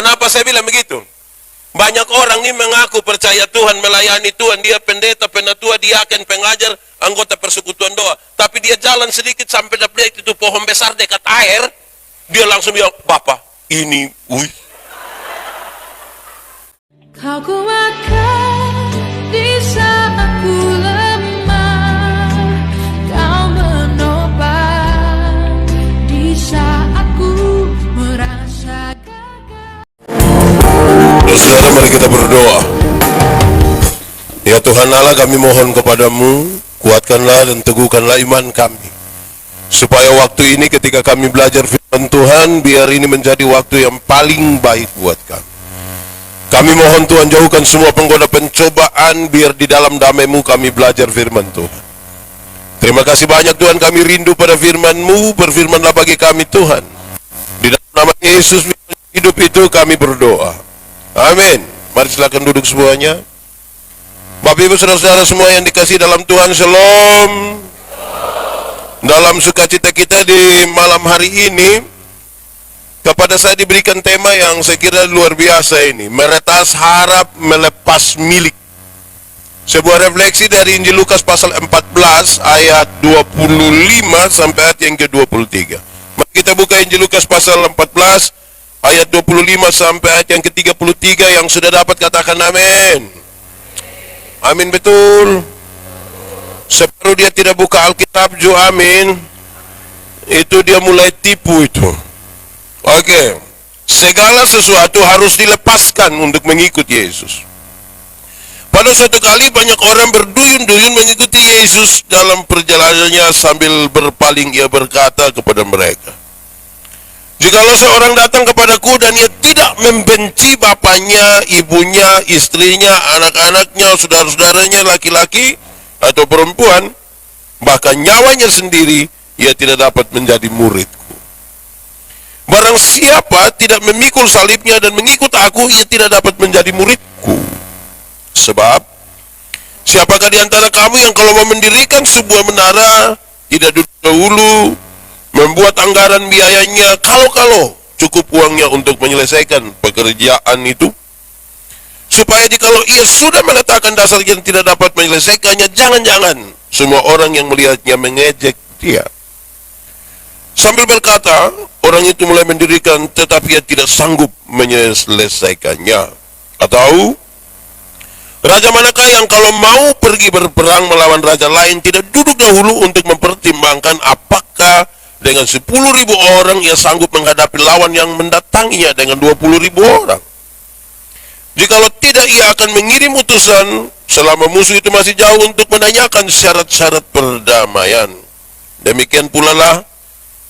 Kenapa saya bilang begitu? Banyak orang ini mengaku percaya Tuhan, melayani Tuhan, dia pendeta, penatua, diaken, pengajar, anggota persekutuan doa. Tapi dia jalan sedikit sampai dapat itu pohon besar dekat air, dia langsung bilang, Bapak, ini, Kau kuatkan di saat aku lemah, Kau menopang di saat ku merasa gagal. Saudara, mari kita berdoa. Ya Tuhan Allah, kami mohon kepadamu, kuatkanlah dan teguhkanlah iman kami, supaya waktu ini ketika kami belajar firman Tuhan, biar ini menjadi waktu yang paling baik buat kami. Kami mohon Tuhan, jauhkan semua penggoda pencobaan, biar di dalam damai-Mu kami belajar firman Tuhan. Terima kasih banyak Tuhan, kami rindu pada firman-Mu, berfirmanlah bagi kami Tuhan. Di dalam nama Yesus hidup itu kami berdoa. Amin. Mari silakan duduk semuanya. Bapak Ibu Saudara-saudara semua yang dikasihi dalam Tuhan, Shalom. Dalam sukacita kita di malam hari ini, kepada saya diberikan tema yang saya kira luar biasa ini, meretas harap melepas milik. Sebuah refleksi dari Injil Lukas pasal 14 ayat 25 sampai ayat yang ke-23. Mari kita buka Injil Lukas pasal 14 ayat 25 sampai ayat yang ke-33. Yang sudah dapat katakan amin. Amin, betul. Separuh dia tidak buka Alkitab, amin. Itu dia mulai tipu itu. Oke, segala sesuatu harus dilepaskan untuk mengikut Yesus. Pada suatu kali banyak orang berduyun-duyun mengikuti Yesus. Dalam perjalanannya sambil berpaling ia berkata kepada mereka, jikalau seorang datang kepadaku dan ia tidak membenci bapaknya, ibunya, istrinya, anak-anaknya, saudara-saudaranya, laki-laki atau perempuan, bahkan nyawanya sendiri, ia tidak dapat menjadi muridku. Barang siapa tidak memikul salibnya dan mengikut aku, ia tidak dapat menjadi muridku. Sebab, siapakah di antara kamu yang kalau mau mendirikan sebuah menara, tidak dahulu membuat anggaran biayanya, kalau cukup uangnya untuk menyelesaikan pekerjaan itu? Supaya jikalau ia sudah meletakkan dasar yang tidak dapat menyelesaikannya, jangan-jangan semua orang yang melihatnya mengejek dia. Sambil berkata, orang itu mulai mendirikan, tetapi ia tidak sanggup menyelesaikannya. Atau, raja manakah yang kalau mau pergi berperang melawan raja lain, tidak duduk dahulu untuk mempertimbangkan apakah dengan 10.000 orang ia sanggup menghadapi lawan yang mendatanginya dengan 20.000 orang? Jikalau tidak, ia akan mengirim utusan selama musuh itu masih jauh untuk menanyakan syarat-syarat perdamaian. Demikian pula lah,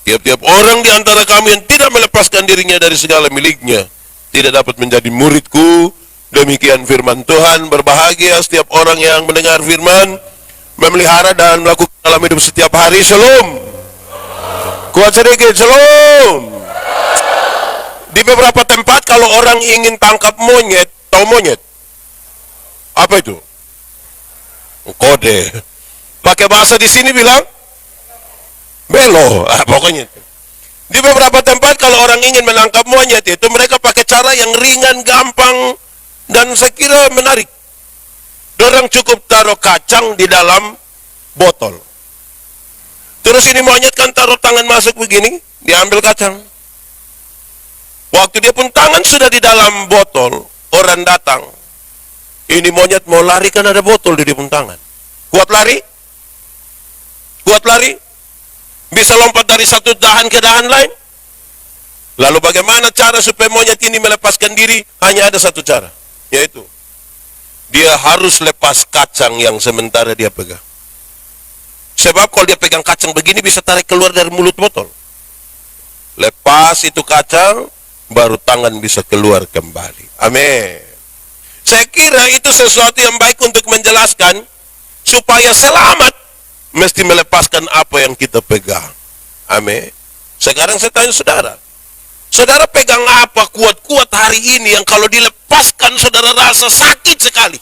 tiap-tiap orang di antara kamu yang tidak melepaskan dirinya dari segala miliknya, tidak dapat menjadi muridku. Demikian firman Tuhan. Berbahagia setiap orang yang mendengar firman, memelihara dan melakukan dalam hidup setiap hari. Shalom. Kuat sedikit, shalom. Di beberapa tempat kalau orang ingin tangkap monyet, tahu monyet? Apa itu? Kode. Pakai bahasa di sini bilang belo. Pokoknya di beberapa tempat kalau orang ingin menangkap monyet itu mereka pakai cara yang ringan, gampang, dan saya kira menarik. Orang cukup taruh kacang di dalam botol. Terus ini monyet kan taruh tangan masuk begini, diambil kacang. Waktu dia pun tangan sudah di dalam botol, orang datang. Ini monyet mau lari kan ada botol di dia pun tangan. Kuat lari? Kuat lari? Bisa lompat dari satu dahan ke dahan lain? Lalu bagaimana cara supaya monyet ini melepaskan diri? Hanya ada satu cara, yaitu dia harus lepas kacang yang sementara dia pegang. Sebab kalau dia pegang kacang begini bisa tarik keluar dari mulut botol. Lepas itu kacang, baru tangan bisa keluar kembali. Amin. Saya kira itu sesuatu yang baik untuk menjelaskan supaya selamat mesti melepaskan apa yang kita pegang. Amin. Sekarang saya tanya saudara, saudara pegang apa kuat-kuat hari ini yang kalau dilepaskan saudara rasa sakit sekali?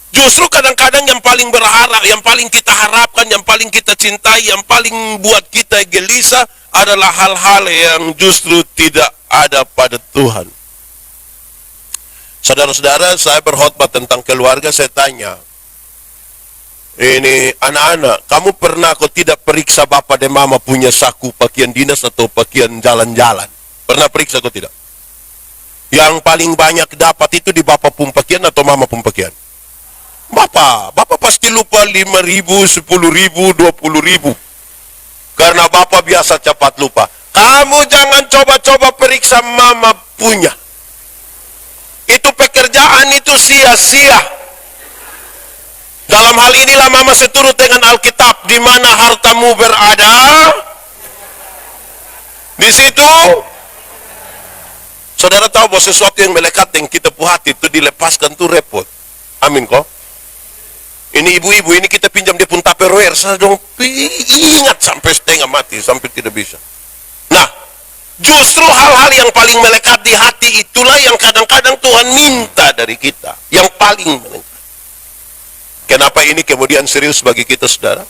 Justru kadang-kadang yang paling berharap, yang paling kita harapkan, yang paling kita cintai, yang paling buat kita gelisah adalah hal-hal yang justru tidak ada pada Tuhan. Saudara-saudara, saya berkhotbah tentang keluarga, saya tanya, ini anak-anak, kamu pernah kok tidak periksa bapak dan mama punya saku pakaian dinas atau pakaian jalan-jalan? Pernah periksa kok tidak? Yang paling banyak dapat itu di bapak pun pakaian atau mama pun pakaian? Bapak pasti lupa 5.000, 10.000, 20.000. Karena bapak biasa cepat lupa. Kamu jangan coba-coba periksa mama punya. Itu pekerjaan itu sia-sia. Dalam hal inilah mama seturut dengan Alkitab, di mana hartamu berada, di situ. Saudara tahu bahwa sesuatu yang melekat yang kita puhati itu dilepaskan tuh repot. Amin kok. Ini ibu-ibu, ini kita pinjam dia pun Tupperware, saya dong ingat sampai setengah mati, sampai tidak bisa. Nah, justru hal-hal yang paling melekat di hati itulah yang kadang-kadang Tuhan minta dari kita, yang paling melekat. Kenapa ini kemudian serius bagi kita, saudara?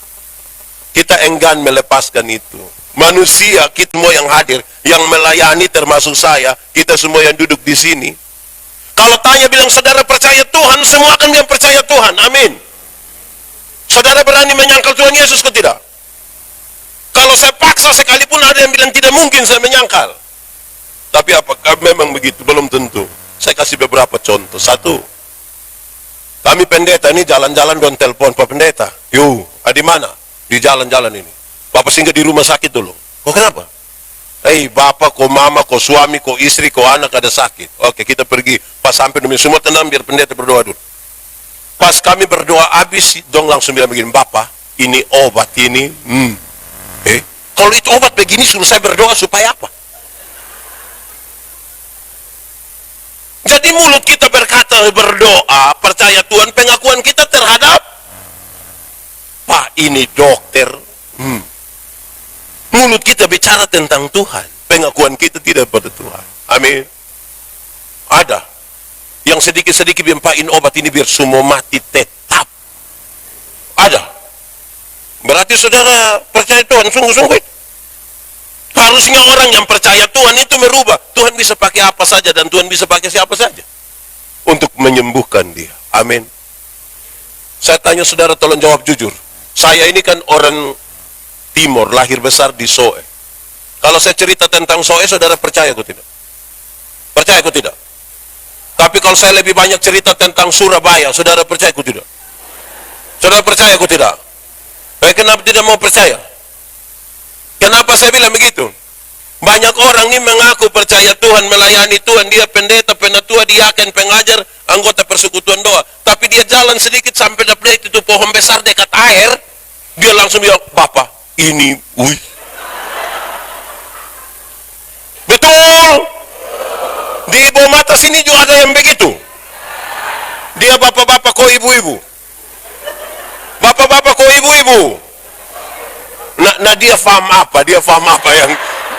Kita enggan melepaskan itu. Manusia, kita semua yang hadir, yang melayani termasuk saya, kita semua yang duduk di sini. Kalau tanya bilang, saudara percaya Tuhan, semua akan bilang percaya Tuhan, amin. Saudara berani menyangkal Tuhan Yesus atau tidak? Kalau saya paksa sekalipun ada yang bilang tidak mungkin saya menyangkal. Tapi apakah memang begitu? Belum tentu. Saya kasih beberapa contoh. Satu, kami pendeta ini jalan-jalan don telepon Pak Pendeta. Yuk, di mana? Di jalan-jalan ini. Bapak singgah di rumah sakit dulu. Kok kenapa? Bapak, kok mama, kok suami, kok istri, kok anak ada sakit. Oke, kita pergi. Pas sampai demi semua tenang biar pendeta berdoa dulu. Pas kami berdoa habis, dong langsung bilang begini, Bapak, ini obat ini. Kalau itu obat begini, suruh saya berdoa supaya apa? Jadi mulut kita berkata berdoa, percaya Tuhan, pengakuan kita terhadap Pak, ini dokter. Mulut kita bicara tentang Tuhan, pengakuan kita tidak pada Tuhan. Amin. Ada yang sedikit-sedikit bimpain obat ini biar semua mati tetap. Ada. Berarti saudara percaya Tuhan sungguh-sungguh. Harusnya orang yang percaya Tuhan itu merubah. Tuhan bisa pakai apa saja dan Tuhan bisa pakai siapa saja untuk menyembuhkan dia. Amin. Saya tanya saudara, tolong jawab jujur. Saya ini kan orang Timur, lahir besar di Soe. Kalau saya cerita tentang Soe, saudara percaya atau tidak? Percaya atau tidak? Tapi kalau saya lebih banyak cerita tentang Surabaya, saudara percaya atau tidak? Saudara percaya atau tidak? Kenapa tidak mau percaya? Kenapa saya bilang begitu? Banyak orang ini mengaku percaya Tuhan, melayani Tuhan, dia pendeta, penatua, diaken, pengajar, anggota persekutuan doa. Tapi dia jalan sedikit sampai dapat itu pohon besar dekat air, dia langsung bilang, Bapak, ini, betul. Di bawah mata sini juga ada yang begitu. Dia bapak-bapak kok ibu-ibu. Bapak-bapak kok ibu-ibu. Nah dia faham apa? Dia faham apa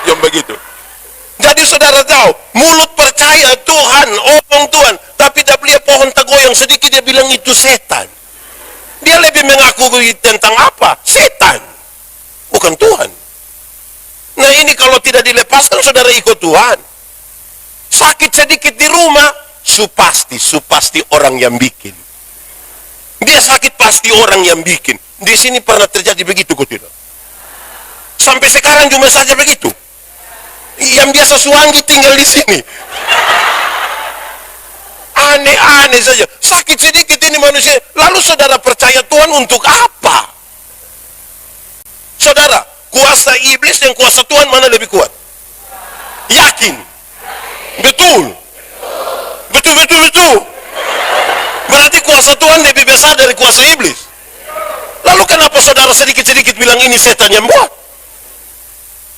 yang begitu? Jadi saudara tahu, mulut percaya Tuhan, omong Tuhan, tapi dia lihat pohon tegoyang sedikit dia bilang itu setan. Dia lebih mengaku tentang apa? Setan. Bukan Tuhan. Nah ini kalau tidak dilepaskan saudara ikut Tuhan. Sakit sedikit di rumah, supasti orang yang bikin. Dia sakit pasti orang yang bikin. Di sini pernah terjadi begitu kok tidak? Sampai sekarang cuma saja begitu. Yang biasa Suwangi tinggal di sini. Aneh-aneh saja. Sakit sedikit ini manusia. Lalu saudara percaya Tuhan untuk apa? Saudara, kuasa iblis dan kuasa Tuhan mana lebih kuat? Yakin? Betul. Berarti kuasa Tuhan lebih besar dari kuasa iblis. Lalu kenapa saudara sedikit-sedikit bilang ini setan yang buat?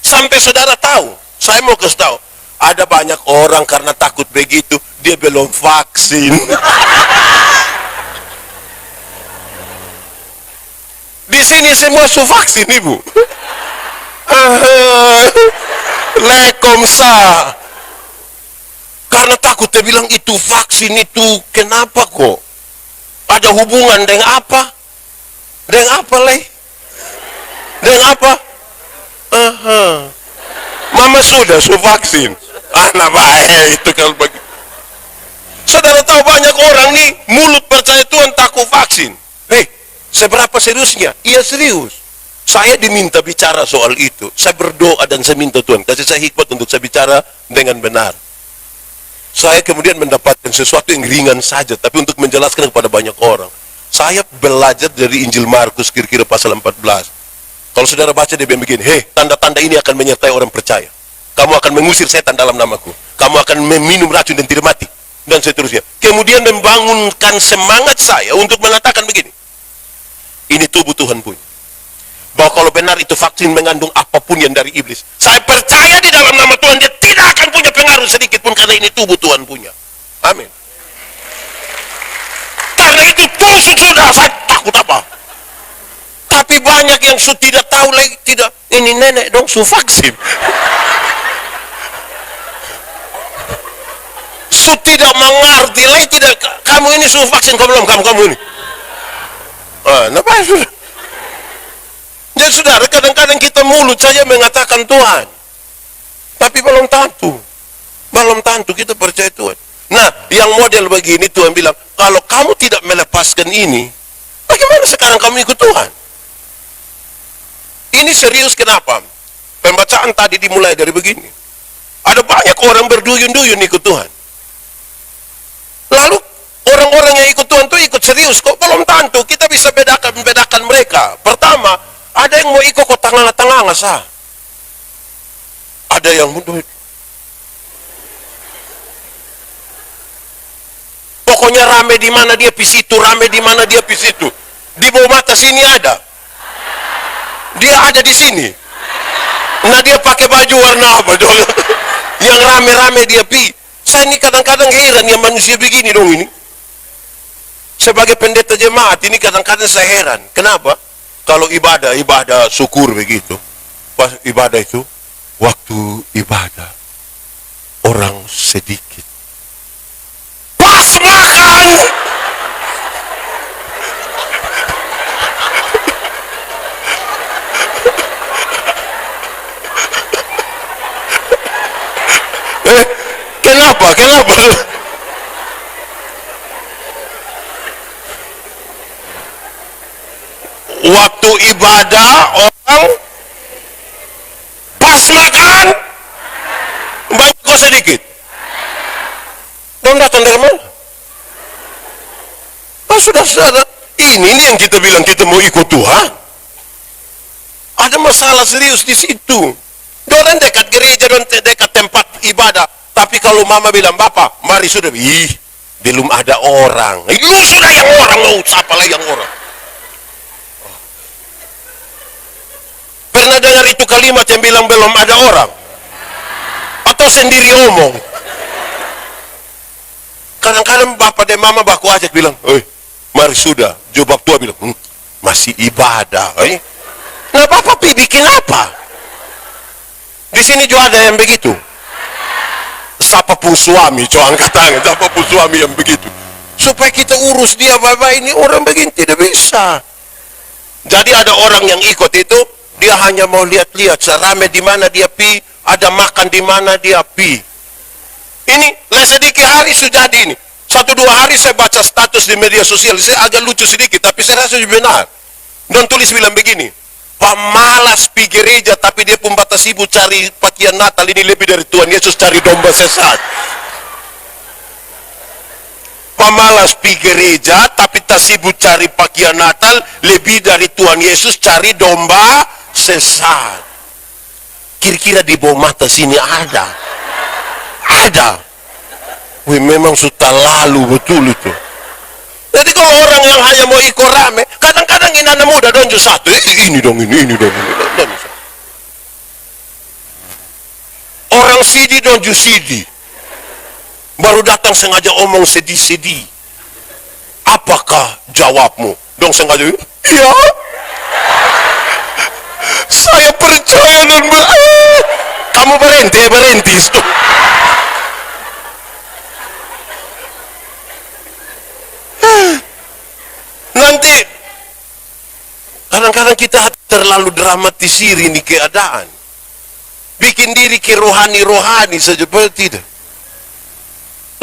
Sampai saudara tahu, saya mau kasih tahu, ada banyak orang karena takut begitu, dia belum vaksin. Di sini semua su vaksin, Ibu. Lekomsa. Karena takut dia bilang itu vaksin itu, kenapa kok? Ada hubungan dengan apa? Dengan apa, leh? Dengan apa? Mama sudah vaksin. Anak baik itu kalau bagi. Saudara tahu banyak orang nih mulut percaya Tuhan takut vaksin. Hei, seberapa seriusnya? Iya serius. Saya diminta bicara soal itu. Saya berdoa dan saya minta Tuhan kasih saya hikmat untuk saya bicara dengan benar. Saya kemudian mendapatkan sesuatu yang ringan saja, tapi untuk menjelaskan kepada banyak orang. Saya belajar dari Injil Markus kira-kira pasal 14. Kalau saudara baca dia bilang begini, hei, tanda-tanda ini akan menyertai orang percaya. Kamu akan mengusir setan dalam namaku. Kamu akan meminum racun dan tidak mati. Dan seterusnya. Kemudian membangunkan semangat saya untuk mengatakan begini. Ini tubuh Tuhan punya. Bahwa kalau benar itu vaksin mengandung apapun yang dari iblis. Saya percaya di dalam nama Tuhan dia tidak akan punya pengaruh sedikit pun karena ini tubuh Tuhan punya. Amin. Karena itu tusuk sudah, saya takut apa? Tapi banyak yang tidak tahu lagi, tidak. Ini nenek dong, vaksin. Tidak mengerti lagi, tidak. Kamu ini vaksin, kamu ini. Kenapa sudah? Jadi saudara, kadang-kadang kita mulut saja mengatakan Tuhan. Tapi belum tentu kita percaya Tuhan. Nah, yang model begini Tuhan bilang, kalau kamu tidak melepaskan ini, bagaimana sekarang kamu ikut Tuhan? Ini serius kenapa? Pembacaan tadi dimulai dari begini. Ada banyak orang berduyun-duyun ikut Tuhan. Lalu orang-orang yang ikut Tuhan itu ikut serius kok, belum tentu. Kita bisa bedakan mereka. Pertama, ada yang mau ikut kok tengah-tengah sah. Ada yang mundur. Pokoknya rame di mana dia di situ, rame di mana dia di situ. Di bawah mata sini ada. Dia ada di sini. Nah, dia pakai baju warna apa dong? Yang rame-rame dia pi. Saya ini kadang-kadang heran ya manusia begini dong ini. Sebagai pendeta jemaat ini kadang-kadang saya heran. Kenapa? Kalau ibadah syukur begitu. Pas ibadah itu, waktu ibadah orang sedikit. Pas makan. Kenapa? Waktu ibadah orang pas makan banyak kok sedikit. Dong datang dari mana? Sudah. Ini yang kita bilang kita mau ikut Tuhan. Ada masalah serius di situ. Orang dekat gereja, dekat tempat ibadah. Tapi kalau mama bilang, Bapak, mari sudah. Belum ada orang. Lu sudah yang orang, mau siapa lagi yang orang? Pernah dengar itu kalimat yang bilang belum ada orang? Atau sendiri omong? Kadang-kadang bapak dan mama baku ajak bilang, mari sudah. Jawab tua bilang, masih ibadah. Nah, bapak bikin apa? Di sini juga ada yang begitu. Siapapun suami, angkat tangan, siapapun suami yang begitu. Supaya kita urus dia, bapak ini orang begini tidak bisa. Jadi ada orang yang ikut itu, dia hanya mau lihat-lihat, serame di mana dia pi, ada makan di mana dia pi. Ini sedikit hari sudah jadi ini. 1-2 hari saya baca status di media sosial, saya agak lucu sedikit, tapi saya rasa benar. Dan tulis bilang begini, pemalas pi gereja tapi dia pun batas sibuk cari pakaian Natal, ini lebih dari Tuhan Yesus cari domba sesat. Pemalas pi gereja tapi tak sibuk cari pakaian Natal, lebih dari Tuhan Yesus cari domba sesat. Kira-kira di bawah mata sini ada. Memang sudah lalu betul itu. Jadi kalau orang yang hanya mau ikut rame, kadang-kadang ini anak muda donjo satu, ini dong. Orang sidi donjo sidi, baru datang sengaja omong sedih-sedih. Apakah jawabmu? Dong sengaja, iya. Saya percaya dan kamu berhenti. Stop. kita terlalu dramatisir ini keadaan. Bikin diri ke rohani-rohani saja, padahal tidak.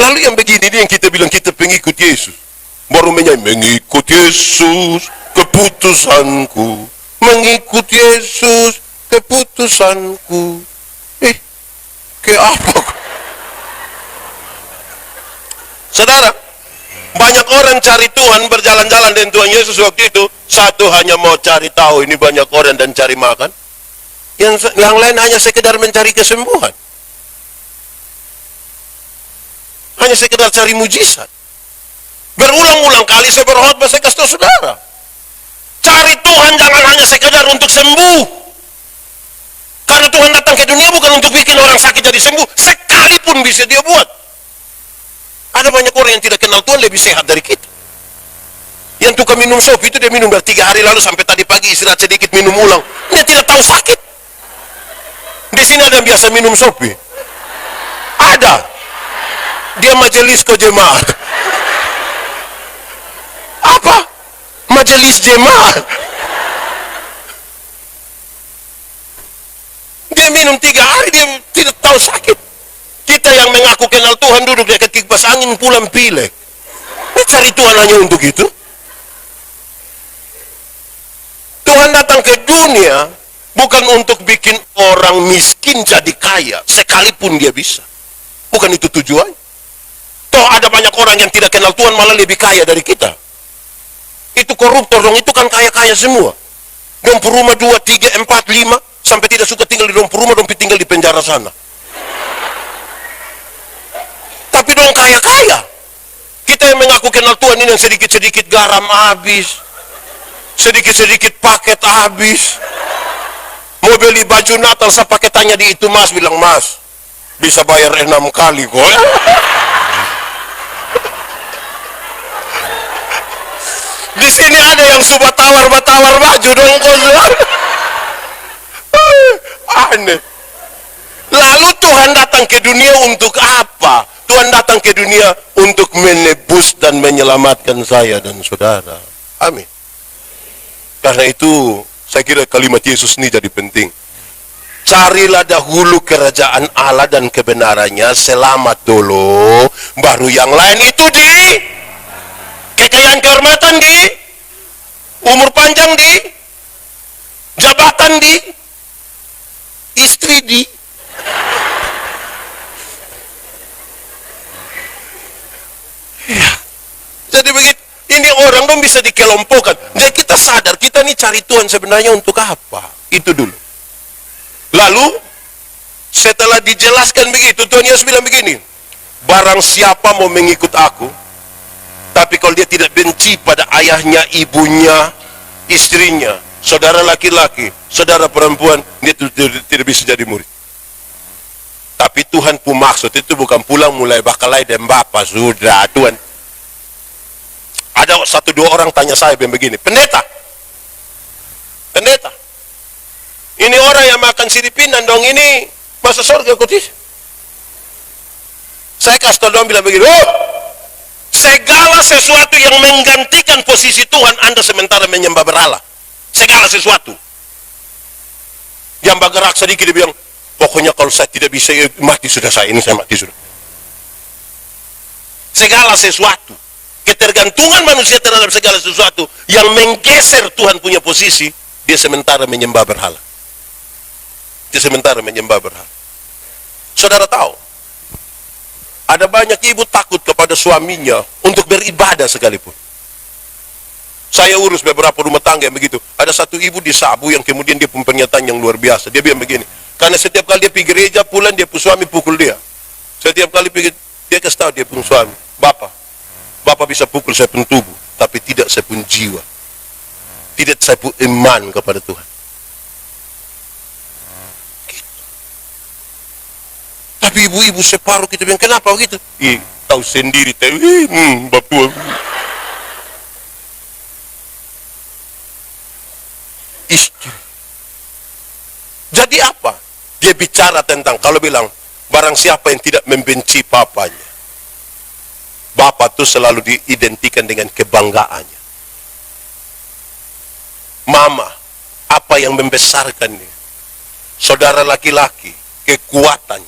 Lalu yang begini ini yang kita bilang kita pengikut Yesus. Baru menyanyi, mengikut Yesus keputusanku. Mengikut Yesus keputusanku. Ke apa? Saudara, banyak orang cari Tuhan, berjalan-jalan dengan Tuhan Yesus waktu itu. Satu hanya mau cari tahu, ini banyak orang dan cari makan. Yang lain hanya sekedar mencari kesembuhan. Hanya sekedar cari mujizat. Berulang-ulang kali saya berkhotbah, saya kasih tahu saudara. Cari Tuhan jangan hanya sekedar untuk sembuh. Karena Tuhan datang ke dunia bukan untuk bikin orang sakit jadi sembuh. Sekalipun bisa dia buat. Ada banyak orang yang tidak kenal Tuhan lebih sehat dari kita. Yang tukang minum sop itu dia minum dari 3 hari lalu sampai tadi pagi istirahat sedikit minum ulang. Dia tidak tahu sakit. Di sini ada yang biasa minum sopi. Ada. Dia majelis ke jemaat. Apa? Majelis jemaat. Dia minum 3 hari dia tidak tahu sakit. Kita yang mengaku kenal Tuhan duduk dekat kipas angin pulang pilek. Ini cari Tuhan hanya untuk itu. Tuhan datang ke dunia bukan untuk bikin orang miskin jadi kaya, sekalipun dia bisa. Bukan itu tujuan. Toh ada banyak orang yang tidak kenal Tuhan malah lebih kaya dari kita. Itu koruptor dong, itu kan kaya-kaya semua. Dong rumah 2, 3, 4, 5, sampai tidak suka tinggal di dong rumah, dong tinggal di penjara sana. Tapi dong kaya-kaya. Kita yang mengaku kenal Tuhan ini yang sedikit-sedikit garam habis. Sedikit-sedikit paket habis. Mau beli baju Natal, saya paketannya di itu mas, bilang mas, bisa bayar 6 kali kok. Di sini ada yang suka tawar baju dong kok. Aneh. Lalu Tuhan datang ke dunia untuk apa? Tuhan datang ke dunia untuk menebus dan menyelamatkan saya dan saudara. Amin. Karena itu saya kira kalimat Yesus ini jadi penting. Carilah dahulu kerajaan Allah dan kebenarannya, selamat dulu, baru yang lain itu di kekayaan kehormatan di, umur panjang di, jabatan di, istri di. Ya. Jadi begitu. Ini orang dong bisa dikelompokkan. Jadi kita sadar, kita nih cari Tuhan sebenarnya untuk apa? Itu dulu. Lalu, setelah dijelaskan begitu, Tuhan Yesus bilang begini, barang siapa mau mengikut aku, tapi kalau dia tidak benci pada ayahnya, ibunya, istrinya, saudara laki-laki, saudara perempuan, dia tidak bisa jadi murid. Tapi Tuhan pun maksud itu bukan pulang mulai bakalai dan bapak, sudah Tuhan. Ada 1-2 orang tanya saya begini, pendeta, ini orang yang makan siripinan dong, ini masuk surga kutis? Saya kasih tau dong bilang begini, segala sesuatu yang menggantikan posisi Tuhan, Anda sementara menyembah berhala. Segala sesuatu. Yang bergerak sedikit dia bilang, pokoknya kalau saya tidak bisa mati sudah, saya mati sudah. Segala sesuatu. Ketergantungan manusia terhadap segala sesuatu yang menggeser Tuhan punya posisi, dia sementara menyembah berhala. Saudara tahu, ada banyak ibu takut kepada suaminya untuk beribadah sekalipun. Saya urus beberapa rumah tangga yang begitu. Ada satu ibu di Sabu yang kemudian dia punya pernyataan yang luar biasa. Dia bilang begini, karena setiap kali dia pergi gereja pulang, dia punya suami pukul dia. Setiap kali pergi, dia kasih tahu dia punya suami, Bapak bisa pukul saya pun tubuh, tapi tidak saya pun jiwa. Tidak saya pun iman kepada Tuhan. Gitu. Tapi ibu-ibu separuh kita bilang, kenapa begitu? Tahu sendiri, Bapak. Istri. Jadi apa? Dia bicara tentang, kalau bilang, barang siapa yang tidak membenci papanya, Bapak itu selalu diidentikan dengan kebanggaannya. Mama Apa yang membesarkan dia? Saudara laki-laki, kekuatan.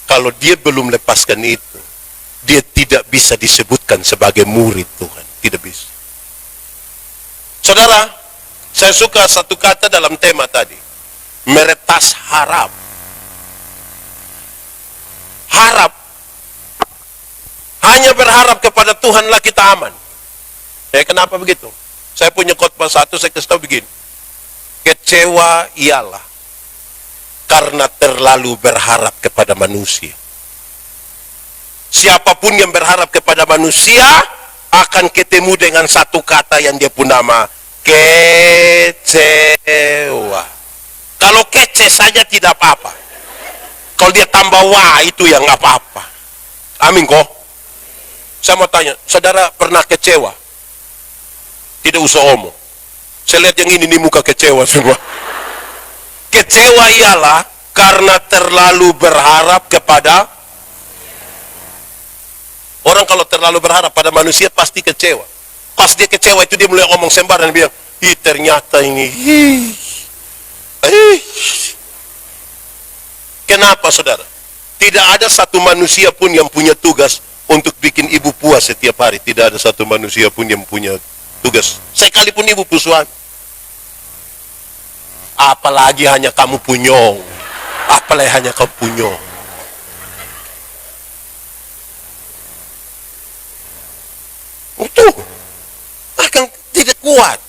Kalau dia belum lepaskan itu, dia tidak bisa disebutkan sebagai murid Tuhan. Tidak bisa. Saudara, saya suka satu kata dalam tema tadi. Meretas harap. Harap. Hanya berharap kepada Tuhanlah kita aman. Kenapa begitu? Saya punya khotbah satu, saya kasih tahu begini. Kecewa ialah karena terlalu berharap kepada manusia. Siapapun yang berharap kepada manusia akan ketemu dengan satu kata yang dia pun nama kecewa. Kalau kece saja tidak apa-apa. Kalau dia tambah wah itu yang nggak apa-apa. Amin kok. Saya mau tanya, saudara pernah kecewa? Tidak usah omong. Saya lihat yang ini muka kecewa semua. Kecewa ialah karena terlalu berharap kepada orang. Kalau terlalu berharap pada manusia pasti kecewa. Pas dia kecewa itu dia mulai omong sembarangan, bilang, ternyata ini. Kenapa saudara? Tidak ada satu manusia pun yang punya tugas untuk bikin ibu puas setiap hari. Tidak ada satu manusia pun yang punya tugas. Sekalipun ibu suami. Apalagi hanya kamu punyong. Apalagi hanya kamu punyong. Itu akan tidak kuat.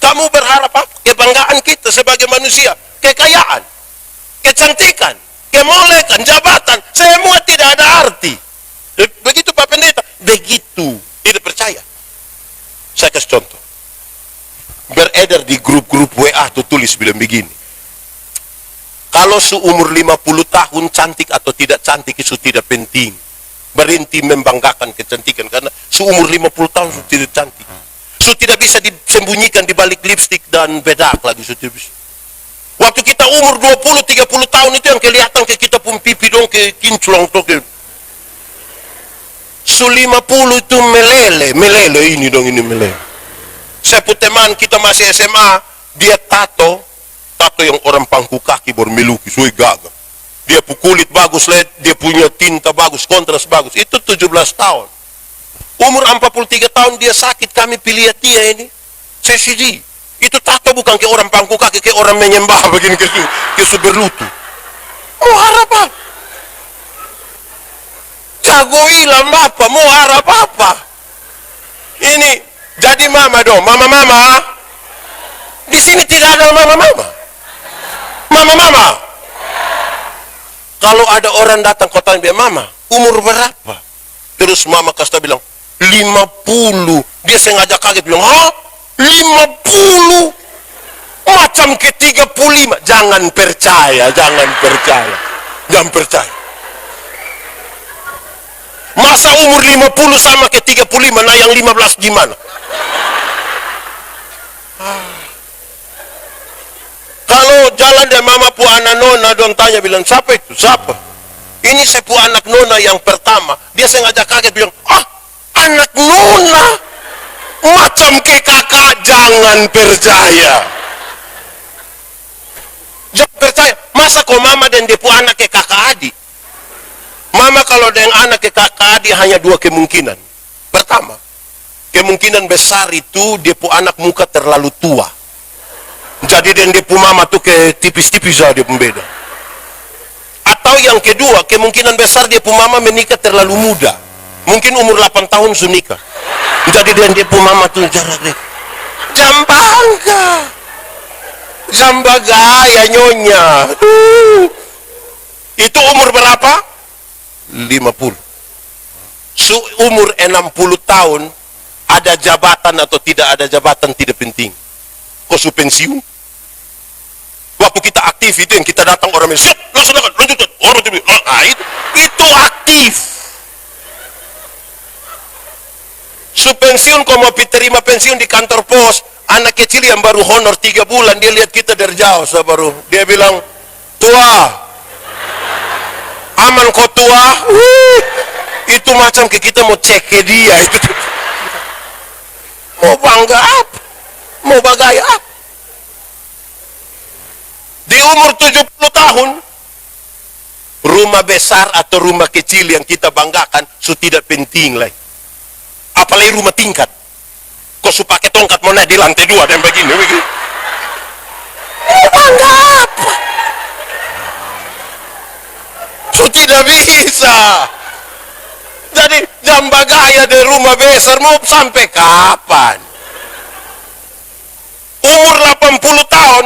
Kamu berharap apa? Kebanggaan kita sebagai manusia, kekayaan, kecantikan, kemolekan, jabatan, semua tidak ada arti. Begitu Pak Pendeta? Begitu. Tidak percaya. Saya kasih contoh. Beredar di grup-grup WA tuh tulis bilang begini. Kalau seumur 50 tahun cantik atau tidak cantik itu tidak penting. Berhenti membanggakan kecantikan karena seumur 50 tahun sudah tidak cantik. Sudah tidak bisa disembunyikan di balik lipstik dan bedak lagi, sudah tidak bisa. Waktu kita umur 20-30 tahun itu yang kelihatan ke kita pun pipi dong, ke kinclong tuh ke. Su 50 itu melele ini dong, ini melele. Saya pun teman kita masih SMA, dia tato yang orang pangku kaki baru melukis, woi gagah. Dia kulit bagus, dia punya tinta bagus, kontras bagus. Itu 17 tahun. Umur 43 tahun dia sakit, kami pilih dia ini. Saya sedih. Itu tato bukan ke orang pangku kaki, ke orang menyembah begini ke berlutut. Mau harap apa? Jago hilang bapak, mau harap apa? Ini jadi mama dong, mama. Di sini tidak ada mama. Mama. Kalau ada orang datang kau tanya dia, mama, umur berapa? Terus mama kasih bilang, 50. Dia sengaja kaget bilang, hah? 50? Macam ke 35. Jangan percaya. Masa umur 50 sama ke 35, nah yang 15 gimana? Kalau jalan dan mama pu anak nona dong tanya bilang, siapa itu? Siapa? Ini saya pu anak nona yang pertama. Dia sengaja kaget bilang, anak nona macam ke kakak. Jangan percaya. Masa kok mama dan dia pu anak ke kakak adik? Mama kalau dengan anak ke kakak adik hanya dua kemungkinan. Pertama, kemungkinan besar itu dia pu anak muka terlalu tua. Jadi dia pu mama tuh ke tipis-tipis aja dia pembeda. Atau yang kedua, kemungkinan besar dia pu mama menikah terlalu muda. Mungkin umur 8 tahun sudah nikah. Jadi dia pu mama tuh jarak deh. Jambaga ya nyonya. Itu umur berapa? 50. Umur 60 tahun ada jabatan atau tidak ada jabatan tidak penting. Kok su pensiun? Waktu kita aktif itu yang kita datang orang siap, lanjut orang itu aktif. Su pensiun kok mau terima pensiun di kantor pos, anak kecil yang baru honor 3 bulan dia lihat kita dari jauh, baru dia bilang, tua, aman kok tua. Itu macam ke kita mau cek ke dia itu. Mau bangga apa? Mau bagaya apa? Di umur 70 tahun, rumah besar atau rumah kecil yang kita banggakan, tidak penting lah. Apalagi rumah tingkat. Kau su pakai tongkat mau naik di lantai 2 dan begini. Bangga apa? Tidak bisa. Jadi jam bagaya di rumah besar mau sampai kapan? Umur 80 tahun,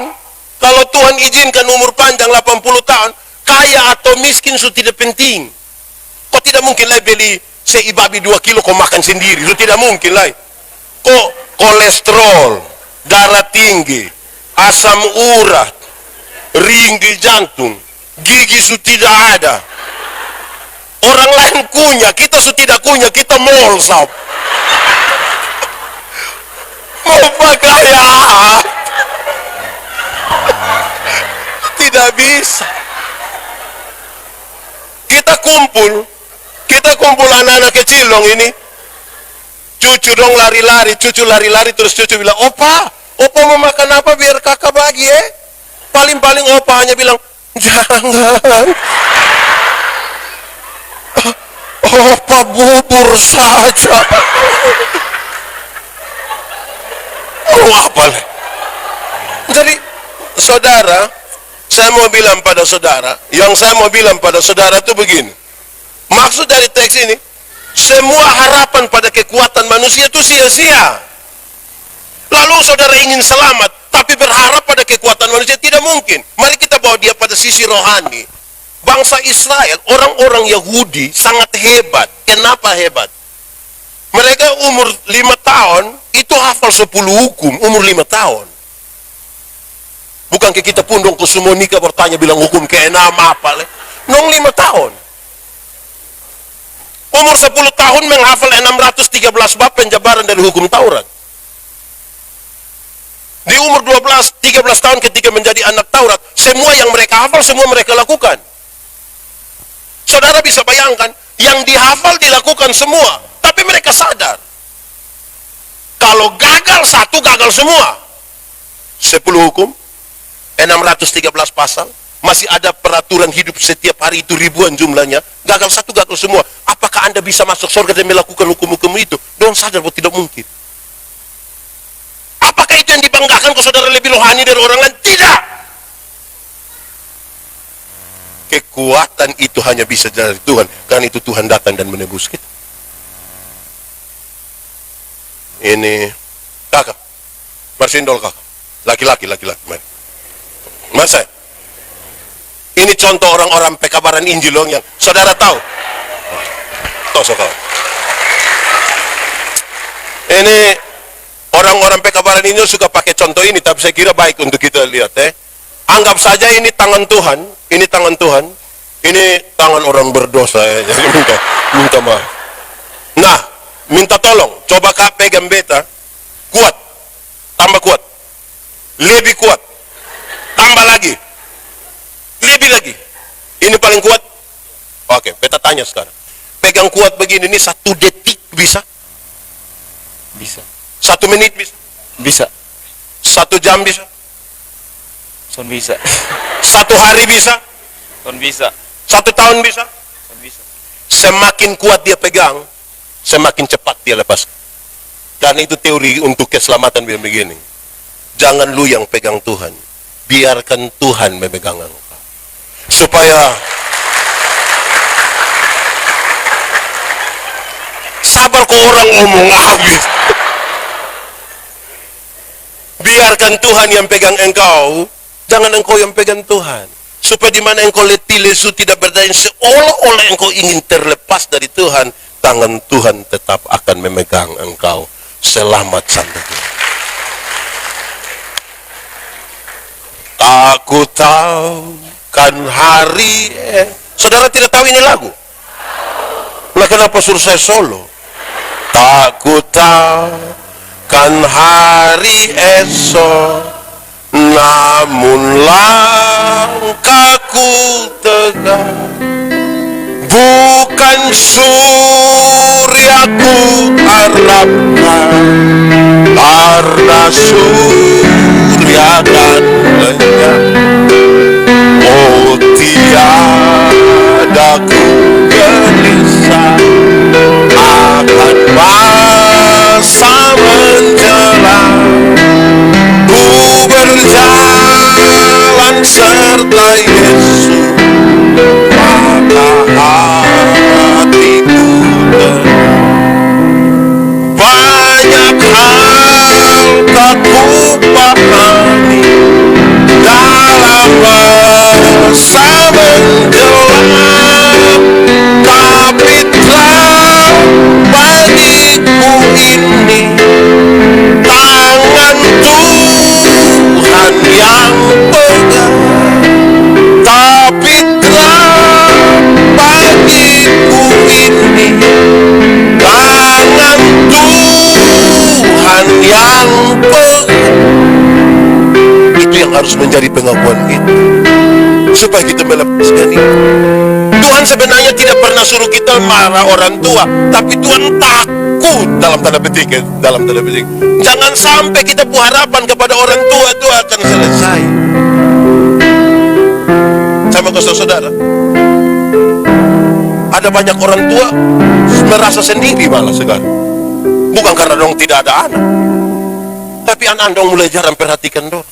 kalau Tuhan izinkan umur panjang 80 tahun, kaya atau miskin tidak penting. Kau tidak mungkin lah beli seibabi 2 kilo kau makan sendiri, tidak mungkin lah. Kok kolesterol, darah tinggi, asam urat, ringgi jantung, gigi tidak ada. Orang lain kunyah, kita tidak kunyah, kita molsap. Mau bagaya? Tidak bisa. Kita kumpul anak-anak kecil dong ini. Cucu dong lari-lari, cucu lari-lari, terus cucu bilang, opa mau makan apa biar kakak bagi ya? Paling-paling opa hanya bilang, jangan. Opa bubur saja. Oh apa nih? Jadi saudara, saya mau bilang pada saudara, itu begini. Maksud dari teks ini, semua harapan pada kekuatan manusia itu sia-sia. Lalu saudara ingin selamat, tapi berharap pada kekuatan manusia, tidak mungkin. Mari kita bawa dia pada sisi rohani. Bangsa Israel, orang-orang Yahudi sangat hebat. Kenapa hebat? Mereka umur 5 tahun, itu hafal 10 hukum, umur 5 tahun. Bukan kita pun dong ke semua nikah bertanya bilang hukum ke-6 apa. Nong 5 tahun. Umur 10 tahun menghafal 613 bab penjabaran dari hukum Taurat. Di umur 13 tahun ketika menjadi anak Taurat, semua yang mereka hafal, semua mereka lakukan. Saudara bisa bayangkan, yang dihafal dilakukan semua, tapi mereka sadar. Kalau gagal satu, gagal semua. 10 hukum, 613 pasal, masih ada peraturan hidup setiap hari itu ribuan jumlahnya, gagal satu, gagal semua. Apakah Anda bisa masuk surga dan melakukan hukum-hukum itu? Don sadar bahwa tidak mungkin. Apakah itu yang dibanggakan ke saudara lebih rohani dari orang lain? Tidak. Kekuatan itu hanya bisa dari Tuhan, karena itu Tuhan datang dan menebus kita. Ini kakak, marsindol kakak, laki-laki, mari. Masa? Ini contoh orang-orang pekabaran Injil yang saudara tahu. Tosok kau. Ini orang-orang pekabaran Injil suka pakai contoh ini, tapi saya kira baik untuk kita lihat. Anggap saja ini tangan Tuhan, ini tangan orang berdosa. Jadi minta maaf. Nah, minta tolong, coba kak pegang beta, kuat, tambah kuat, lebih kuat, tambah lagi, lebih lagi. Ini paling kuat. Oke, beta tanya sekarang. Pegang kuat begini, ini 1 detik bisa? Bisa. 1 menit bisa? Bisa. 1 jam bisa? Son bisa. 1 hari bisa? Son bisa. 1 tahun bisa? Son bisa. Semakin kuat dia pegang, semakin cepat dia lepas. Karena itu teori untuk keselamatan begini. Jangan lu yang pegang Tuhan, biarkan Tuhan memegang engkau. Supaya sabar kok orang ngomong habis. Biarkan Tuhan yang pegang engkau, jangan engkau yang pegang Tuhan. Supaya di mana engkau letih lesu tidak berdaya, seolah-olah engkau ingin terlepas dari Tuhan, tangan Tuhan tetap akan memegang engkau. Selamat sampai Tuhan. Aku tahu kan hari. Saudara tidak tahu ini lagu? Nah, kenapa suruh saya solo? Tak ku tahu kan hari esok, namun langkahku tegak. Bukan suryaku harapkan, karena surya dan lenyap. Oh, tiada ku gelisah akan masa menjelang. Ku berjalan serta Yesus, maka hatiku tenang. Banyak hal tak ku pahami dalam masa menjelang, tapi terang bagiku ini tangan Tuhan yang pegang. Tapi terang bagiku ini tangan Tuhan yang pegang. Itu yang harus menjadi pengakuan kita, supaya kita melepaskan itu. Tuhan sebenarnya tidak pernah suruh kita marah orang tua, tapi Tuhan takut dalam tanda petik. Jangan sampai kita harapan kepada orang tua itu akan selesai. Sama kasih saudara, ada banyak orang tua merasa sendiri malah sekarang. Bukan karena dong tidak ada anak, tapi anak dong mulai jarang perhatikan dong.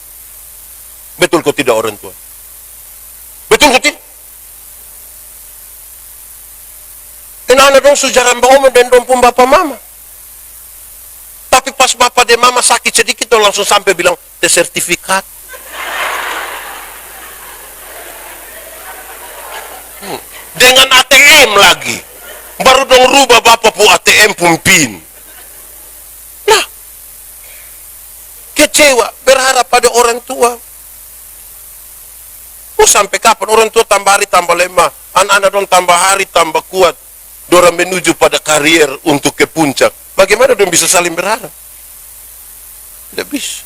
Betul kok tidak orang tua? Betul kok tidak? Anak dong sujaran bang dan dong pun bapak mama. Tapi pas bapak dan mama sakit sedikit dong langsung sampai bilang tes sertifikat. Dengan ATM lagi. Baru dong rubah bapak pu ATM pun PIN. Nah, kecewa berharap pada orang tua. Oh, sampai kapan orang tua tambah hari tambah lemah, anak-anak dong tambah hari tambah kuat, dorang menuju pada karier untuk ke puncak. Bagaimana dong bisa saling berharap? Tidak bisa.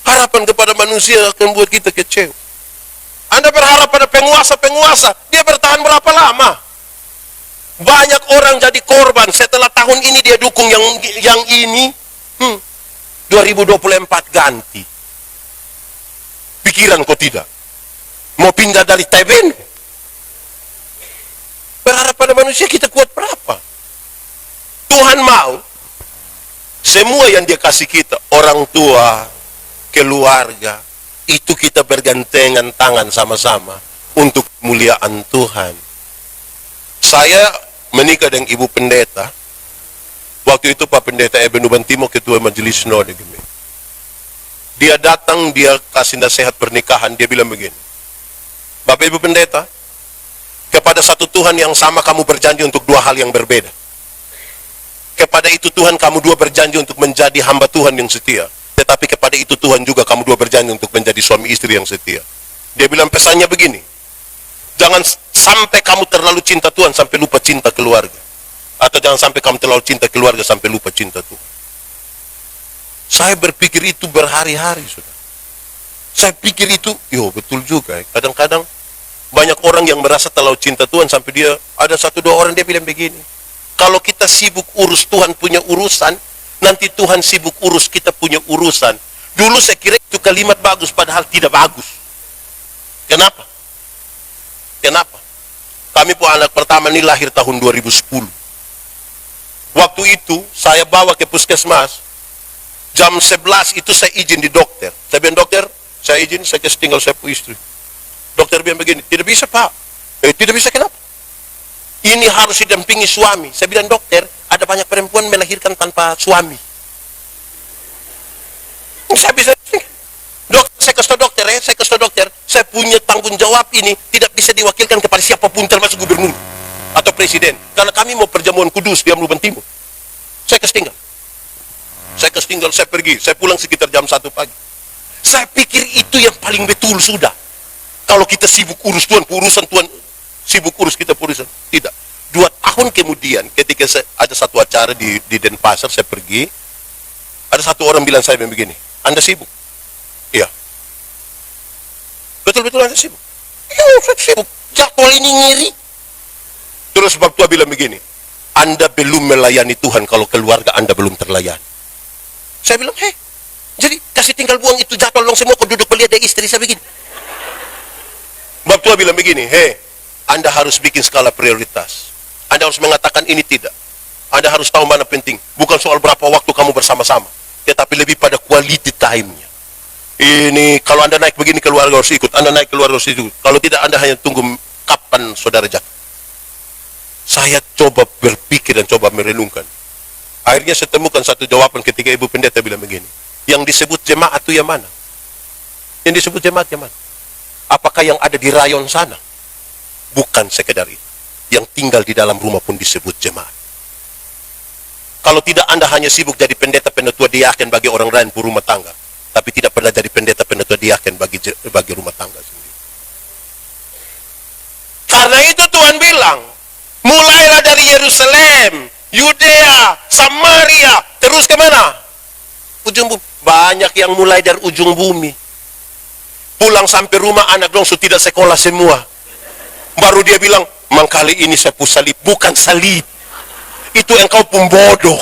Harapan kepada manusia akan buat kita kecewa. Anda berharap pada penguasa, dia bertahan berapa lama? Banyak orang jadi korban, setelah tahun ini dia dukung yang ini. 2024 ganti. Pikiran kok tidak? Mau pindah dari Taiwan? Berharap pada manusia kita kuat berapa? Tuhan mau semua yang dia kasih kita, orang tua, keluarga, itu kita bergandengan tangan sama-sama untuk kemuliaan Tuhan. Saya menikah dengan ibu pendeta. Waktu itu Pak Pendeta Eben Ubantimo, ketua majelis Node. Dia datang, dia kasih nasihat pernikahan, dia bilang begini, Bapak Ibu Pendeta, kepada satu Tuhan yang sama kamu berjanji untuk dua hal yang berbeda. Kepada itu Tuhan kamu dua berjanji untuk menjadi hamba Tuhan yang setia. Tetapi kepada itu Tuhan juga kamu dua berjanji untuk menjadi suami istri yang setia. Dia bilang pesannya begini, jangan sampai kamu terlalu cinta Tuhan sampai lupa cinta keluarga. Atau jangan sampai kamu terlalu cinta keluarga sampai lupa cinta Tuhan. Saya berpikir itu berhari-hari sudah. Saya pikir itu, betul juga. Kadang-kadang banyak orang yang merasa terlalu cinta Tuhan sampai dia, ada satu dua orang dia bilang begini, kalau kita sibuk urus Tuhan punya urusan, nanti Tuhan sibuk urus kita punya urusan. Dulu saya kira itu kalimat bagus, padahal tidak bagus. Kenapa? Kami pun anak pertama ini lahir tahun 2010. Waktu itu saya bawa ke puskesmas, jam 11 itu saya izin di dokter. Saya bilang, dokter, saya izin, saya kasih tinggal saya punya istri. Dokter bilang begini, tidak bisa Pak. Tidak bisa kenapa? Ini harus didampingi suami. Saya bilang, dokter, ada banyak perempuan melahirkan tanpa suami. Saya bisa, dokter, saya kasih tahu dokter, saya punya tanggung jawab ini tidak bisa diwakilkan kepada siapapun termasuk gubernur atau presiden. Karena kami mau perjamuan kudus di Amruban Timur. Saya kasih tinggal, saya pergi, saya pulang sekitar jam 1 pagi. Saya pikir itu yang paling betul sudah. Kalau kita sibuk urus Tuhan, urusan Tuhan, sibuk urus kita urusan. Tidak. 2 tahun kemudian, ketika ada satu acara di Denpasar, saya pergi, ada satu orang bilang saya begini, Anda sibuk? Iya. Betul-betul Anda sibuk? Iya, saya sibuk. Jadwal ini ngiri. Terus sebab tua bilang begini, Anda belum melayani Tuhan kalau keluarga Anda belum terlayani. Saya bilang, jadi kasih tinggal buang itu jadwal dong semua, kau duduk melihat dari istri saya begini. Bab tua bilang begini, Anda harus bikin skala prioritas. Anda harus mengatakan ini tidak. Anda harus tahu mana penting. Bukan soal berapa waktu kamu bersama-sama, tetapi lebih pada quality time-nya. Ini kalau Anda naik begini, keluarga harus ikut. Anda naik, keluarga harus ikut. Kalau tidak, Anda hanya tunggu kapan saudara jatuh. Saya coba berpikir dan coba merenungkan. Akhirnya saya temukan satu jawaban ketika ibu pendeta bilang begini. Yang disebut jemaat itu yang mana? Yang disebut jemaat yang mana? Apakah yang ada di rayon sana? Bukan sekedar itu. Yang tinggal di dalam rumah pun disebut jemaat. Kalau tidak, Anda hanya sibuk jadi pendeta-pendeta diaken bagi orang lain pun rumah tangga, tapi tidak pernah jadi pendeta-pendeta diaken bagi rumah tangga sendiri. Karena itu Tuhan bilang, mulailah dari Yerusalem, Yudea, Samaria, terus kemana? Ujung bumi. Banyak yang mulai dari ujung bumi. Pulang sampai rumah anak dong sudah tidak sekolah semua. Baru dia bilang, mangkali ini saya pun salib. Bukan salib. Itu engkau pun bodoh.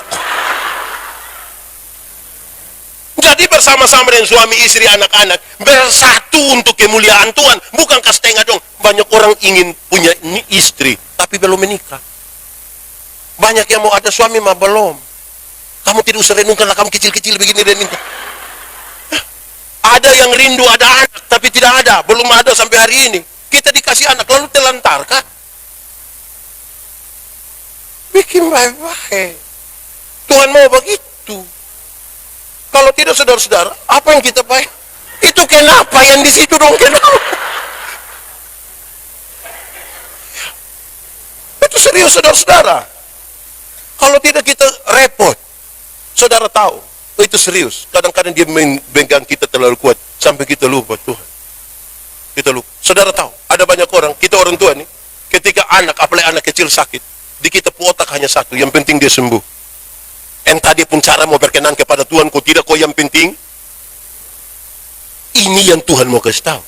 Jadi bersama-sama dengan suami, istri, anak-anak, bersatu untuk kemuliaan Tuhan. Bukankah setengah dong? Banyak orang ingin punya istri, tapi belum menikah. Banyak yang mau ada suami, mah belum. Kamu tidak usah renungkanlah, kamu kecil-kecil begini dan ini. Ada yang rindu ada anak, tapi tidak ada. Belum ada sampai hari ini. Kita dikasih anak, lalu telantarkah? Bikin baik-baik. Tuhan mau begitu. Kalau tidak, saudara-saudara, apa yang kita baik? Itu kenapa yang di situ dong, kenapa? Itu serius, saudara-saudara. Kalau tidak, kita repot. Saudara tahu, itu serius. Kadang-kadang dia memegang kita terlalu kuat sampai kita lupa Tuhan. Kita lupa. Saudara tahu, ada banyak orang, kita orang tua nih, ketika anak, apalagi anak kecil sakit, di kita otak hanya satu, yang penting dia sembuh. Entah dia pun cara mau berkenan kepada Tuhan, kok tidak, kok yang penting ini yang Tuhan mau kasih tahu.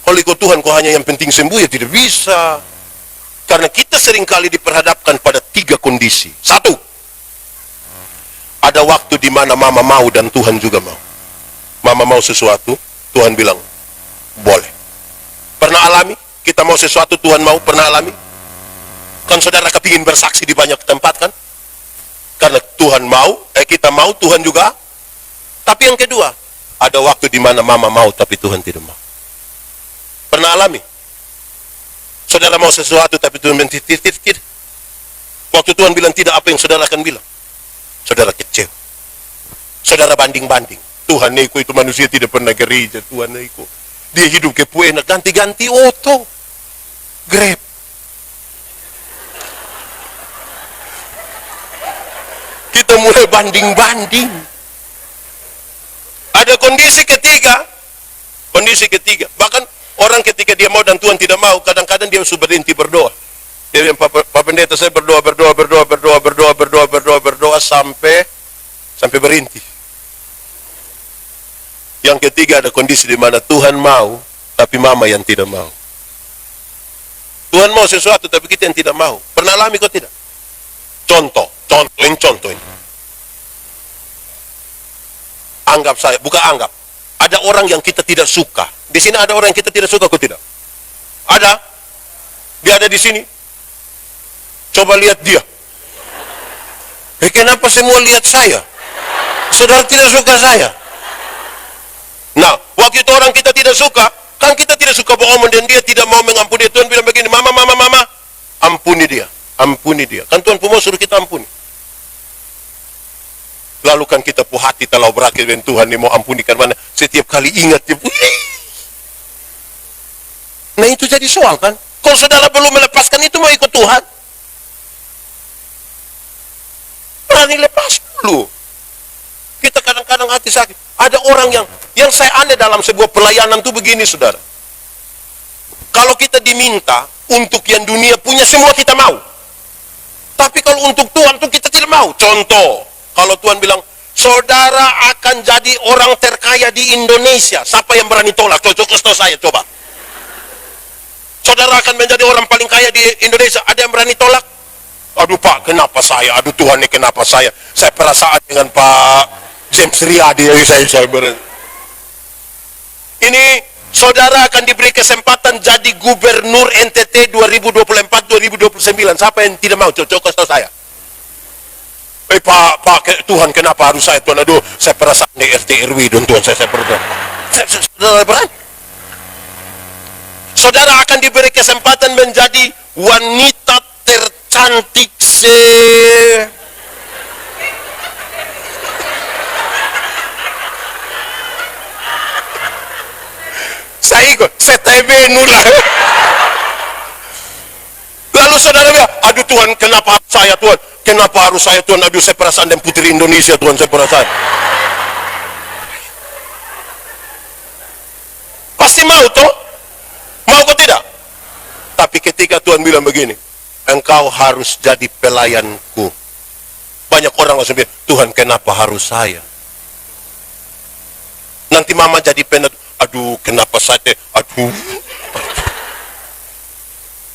Kalau ikut Tuhan kok hanya yang penting sembuh, ya tidak bisa. Karena kita seringkali diperhadapkan pada 3 kondisi. 1, ada waktu di mana mama mau dan Tuhan juga mau. Mama mau sesuatu, Tuhan bilang, boleh. Pernah alami? Kita mau sesuatu, Tuhan mau, pernah alami? Kan saudara kepingin bersaksi di banyak tempat kan? Karena Tuhan mau, kita mau, Tuhan juga. Tapi yang kedua, ada waktu di mana mama mau, tapi Tuhan tidak mau. Pernah alami? Saudara mau sesuatu, tapi Tuhan bilang, tidak. Waktu Tuhan bilang tidak, apa yang saudara akan bilang? Saudara kecewa. Saudara banding-banding. Tuhan Eko itu manusia tidak pernah gereja. Tuhan Eko, dia hidup kepu enak, ganti-ganti oto. Grab. Kita mulai banding-banding. Ada kondisi ketiga. Bahkan orang ketika dia mau dan Tuhan tidak mau, kadang-kadang dia sudah berhenti berdoa. Dia bilang, Pak Pendeta, saya berdoa sampai berhenti. Yang ketiga, ada kondisi di mana Tuhan mau, tapi mama yang tidak mau. Tuhan mau sesuatu, tapi kita yang tidak mau. Pernah alami kok tidak? Contoh ini. Anggap saya, bukan anggap. Ada orang yang kita tidak suka. Di sini ada orang yang kita tidak suka, kok tidak? Ada? Dia ada di sini. Coba lihat dia. Kenapa semua lihat saya? Saudara tidak suka saya? Nah, waktu itu orang kita tidak suka, kan kita tidak suka bohong dan dia tidak mau mengampuni. Tuhan bilang begini, mama, ampuni dia. Kan Tuhan pun mau suruh kita ampuni. Lalu kan kita pu hati telah berakhir dengan Tuhan yang mau ampuni karena setiap kali ingat dia. Nah itu jadi soal kan. Kalau saudara belum melepaskan itu, mau ikut Tuhan, berani lepas dulu. Kita kadang-kadang hati sakit. Ada orang yang saya aneh dalam sebuah pelayanan itu begini, saudara. Kalau kita diminta untuk yang dunia punya, semua kita mau. Tapi kalau untuk Tuhan tuh kita tidak mau. Contoh, kalau Tuhan bilang, saudara akan jadi orang terkaya di Indonesia, siapa yang berani tolak? Coba kasih saya, coba. Saudara akan menjadi orang paling kaya di Indonesia, ada yang berani tolak? Aduh Pak, kenapa saya? Aduh Tuhan, ini kenapa saya? Saya perasaan dengan Pak James Riyadi, saya ini saudara akan diberi kesempatan jadi gubernur NTT 2024-2029. Siapa yang tidak mau? Coba kasih tahu saya. Pak, Tuhan kenapa harus saya Tuhan? Aduh, saya perasaan di RT RW dan Tuhan saya berdoa. Saudara akan diberi kesempatan menjadi wanita tercantik saya ikut CTB nula. Lalu saudara bilang, aduh Tuhan kenapa saya Tuhan? Kenapa harus saya Tuhan? Aduh saya perasaan dan putri Indonesia Tuhan, saya perasaan. Pasti mau toh? Mau kok tidak? Tapi ketika Tuhan bilang begini, engkau harus jadi pelayanku. Banyak orang langsung bilang, Tuhan kenapa harus saya? Nanti mama jadi penat, aduh kenapa saya? Aduh.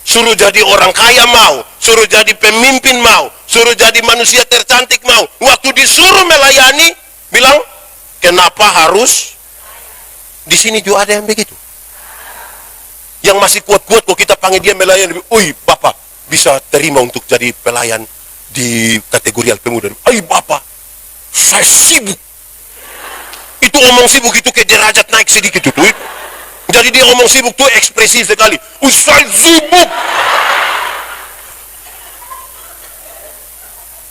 Suruh jadi orang kaya mau, suruh jadi pemimpin mau, suruh jadi manusia tercantik mau. Waktu disuruh melayani, bilang, kenapa harus? Di sini juga ada yang begitu. Yang masih kuat-kuat kok kita panggil dia melayani. Ui, Bapak bisa terima untuk jadi pelayan di kategori pemuda. Ui, Bapak, saya sibuk. Itu omong sibuk itu ke derajat naik sedikit itu. Jadi dia omong sibuk tuh ekspresif sekali. Ui, saya sibuk.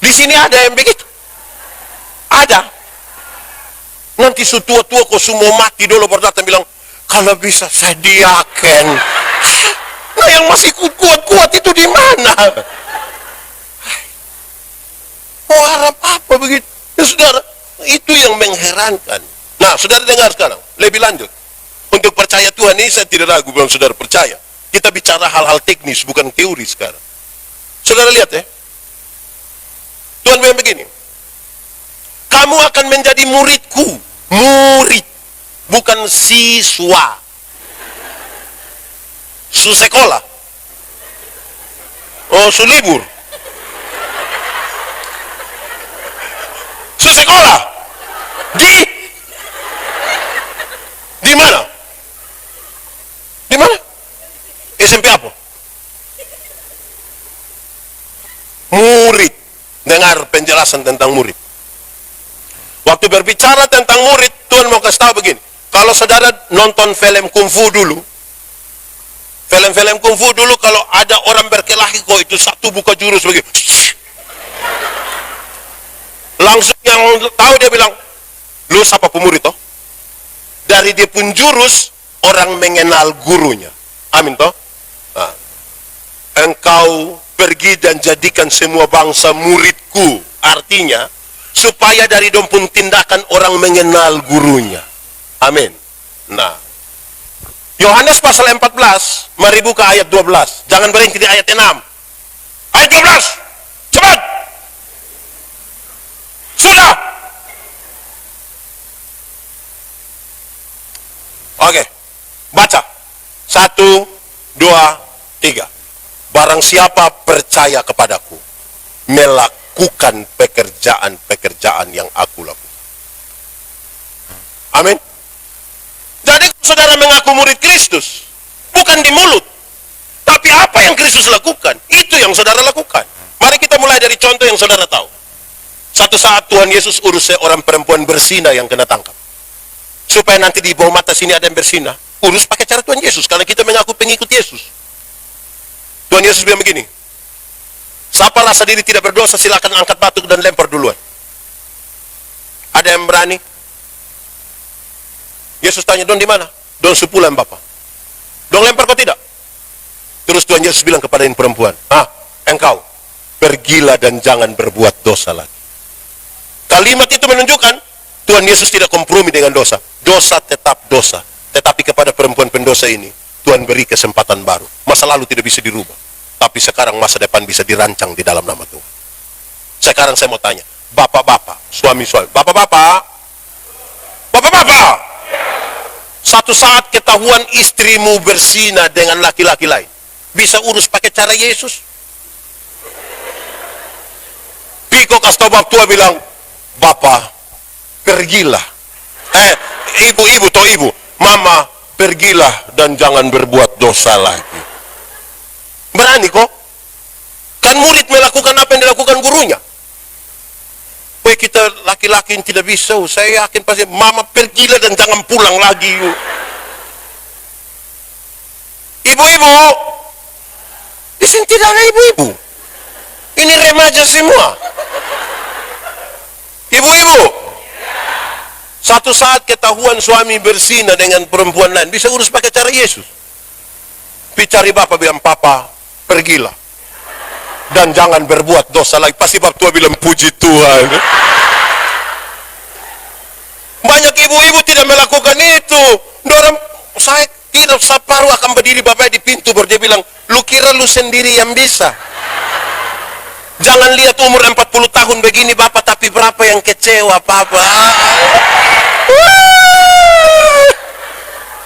Di sini ada yang begitu. Ada. Nanti setua-tua kok semua mati dulu baru datang bilang, kalau bisa saya diaken. Nah yang masih kuat-kuat itu di mana? Mau harap apa begitu? Ya saudara, itu yang mengherankan. Nah saudara dengar sekarang, lebih lanjut. Untuk percaya Tuhan ini saya tidak ragu belum saudara percaya. Kita bicara hal-hal teknis bukan teori sekarang. Saudara lihat ya. Tuhan bilang begini. Kamu akan menjadi muridku. Murid. Bukan siswa. Su sekolah. Oh, su libur. Su sekolah. Di mana? Di mana? SMP apa? Murid. Dengar penjelasan tentang murid. Waktu berbicara tentang murid, Tuhan mau kasih tahu begini. Kalau saudara nonton film kungfu dulu, film-film kungfu dulu, kalau ada orang berkelahi, kok itu satu buka jurus begini. Langsung yang tahu dia bilang, lu siapa pemurid toh? Dari dia pun jurus, orang mengenal gurunya. Amin toh? Nah, engkau pergi dan jadikan semua bangsa muridku. Artinya, supaya dari dom pun tindakan orang mengenal gurunya. Amin. Nah, Yohanes pasal 14, mari buka ayat 12. Jangan berhenti di ayat 6. Ayat 12. Cepat. Sudah. Oke. Baca. 1, 2, 3. Barang siapa percaya kepadaku, melakukan pekerjaan-pekerjaan yang aku lakukan. Amin. Jadi saudara mengaku murid Kristus, bukan di mulut, tapi apa yang Kristus lakukan, itu yang saudara lakukan. Mari kita mulai dari contoh yang saudara tahu. Satu saat Tuhan Yesus urus seorang perempuan berzina yang kena tangkap. Supaya nanti di bawah mata sini ada yang berzina, urus pakai cara Tuhan Yesus, karena kita mengaku pengikut Yesus. Tuhan Yesus bilang begini, siapa rasa diri tidak berdosa, silakan angkat batu dan lempar duluan. Ada yang berani? Yesus tanya, don di mana? Don sepulan Bapak. Don lempar kau tidak? Terus Tuhan Yesus bilang kepada yang perempuan, engkau, pergilah dan jangan berbuat dosa lagi. Kalimat itu menunjukkan, Tuhan Yesus tidak kompromi dengan dosa. Dosa tetap dosa. Tetapi kepada perempuan pendosa ini, Tuhan beri kesempatan baru. Masa lalu tidak bisa dirubah. Tapi sekarang masa depan bisa dirancang di dalam nama Tuhan. Sekarang saya mau tanya, bapak-bapak, suami-suami, bapak-bapak, satu saat ketahuan istrimu berzina dengan laki-laki lain, bisa urus pakai cara Yesus? Piko kasih tahu tua bilang, Bapak, pergilah. Ibu, Mama, pergilah dan jangan berbuat dosa lagi. Berani kok? Kan murid melakukan apa yang dilakukan gurunya. Kita laki-laki yang tidak bisa, saya yakin pasti, Mama pergilah dan jangan pulang lagi. Ibu-ibu, di sini tidak ada ibu-ibu. Ini remaja semua. Ibu-ibu, satu saat ketahuan suami berzina dengan perempuan lain, bisa urus pakai cara Yesus. Cari bapak bilang, Papa, pergilah. Dan jangan berbuat dosa lagi. Pasti bapak tua bilang, puji Tuhan. Banyak ibu-ibu tidak melakukan itu. Dorang, saya kira separuh akan berdiri bapak di pintu, baru dia bilang, lu kira lu sendiri yang bisa? Jangan lihat umur 40 tahun begini bapak, tapi berapa yang kecewa papa.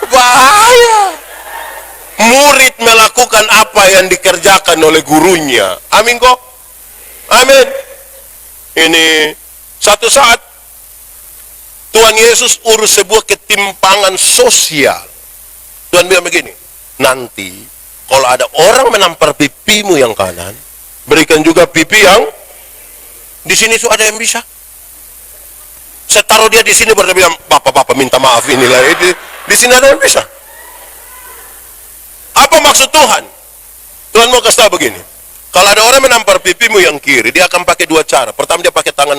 Bahaya. Murid melakukan apa yang dikerjakan oleh gurunya. Amin kok? Amin. Ini satu saat Tuhan Yesus urus sebuah ketimpangan sosial. Tuhan bilang begini, nanti kalau ada orang menampar pipimu yang kanan, berikan juga pipi yang di sini. Ada yang bisa? Saya taruh dia di sini, baru dia bilang, Bapak minta maaf inilah. Di sini ada yang bisa. Apa maksud Tuhan? Tuhan mau kasih tahu begini. Kalau ada orang menampar pipimu yang kiri, dia akan pakai dua cara. Pertama dia pakai tangan,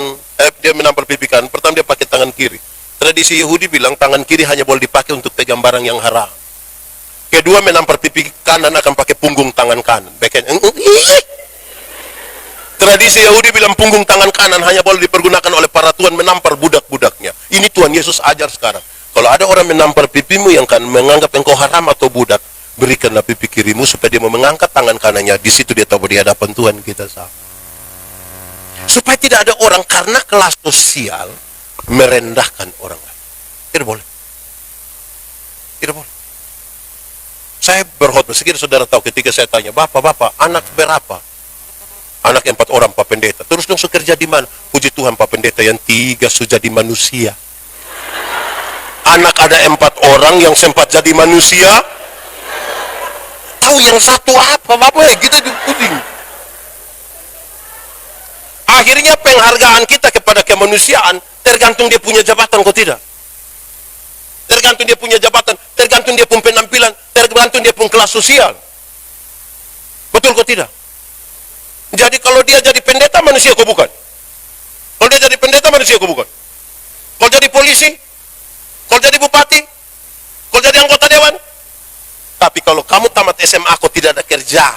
dia menampar pipi kanan. Pertama dia pakai tangan kiri. Tradisi Yahudi bilang tangan kiri hanya boleh dipakai untuk pegang barang yang haram. Kedua, menampar pipi kanan akan pakai punggung tangan kanan. Tradisi Yahudi bilang punggung tangan kanan hanya boleh dipergunakan oleh para tuan menampar budak-budaknya. Ini Tuhan Yesus ajar sekarang. Kalau ada orang menampar pipimu yang kanan, menganggap engkau haram atau budak, berikanlah pipi kirimu supaya dia mau mengangkat tangan kanannya. Di situ dia tahu di hadapan Tuhan kita sama. Supaya tidak ada orang karena kelas sosial merendahkan orang lain. Tidak boleh. Tidak boleh. Saya berkhotbah, sekiranya saudara tahu ketika saya tanya, Bapak, anak berapa? Anak 4 orang Pak Pendeta. Terus dong kerja di mana? Puji Tuhan Pak Pendeta, yang 3 sudah jadi manusia. Anak ada 4 orang yang sempat jadi manusia. Tahu yang satu apa Bapak? Kita pusing. Akhirnya penghargaan kita kepada kemanusiaan tergantung dia punya jabatan kok tidak. Tergantung dia punya jabatan, tergantung dia punya penampilan, tergantung dia punya kelas sosial. Betul kok tidak? Jadi kalau dia jadi pendeta, manusia kok bukan? Kalau dia jadi pendeta, manusia kok bukan? Kalau jadi polisi, kalau jadi bupati, kalau jadi anggota dewan. Tapi kalau kamu tamat SMA kok tidak ada kerja,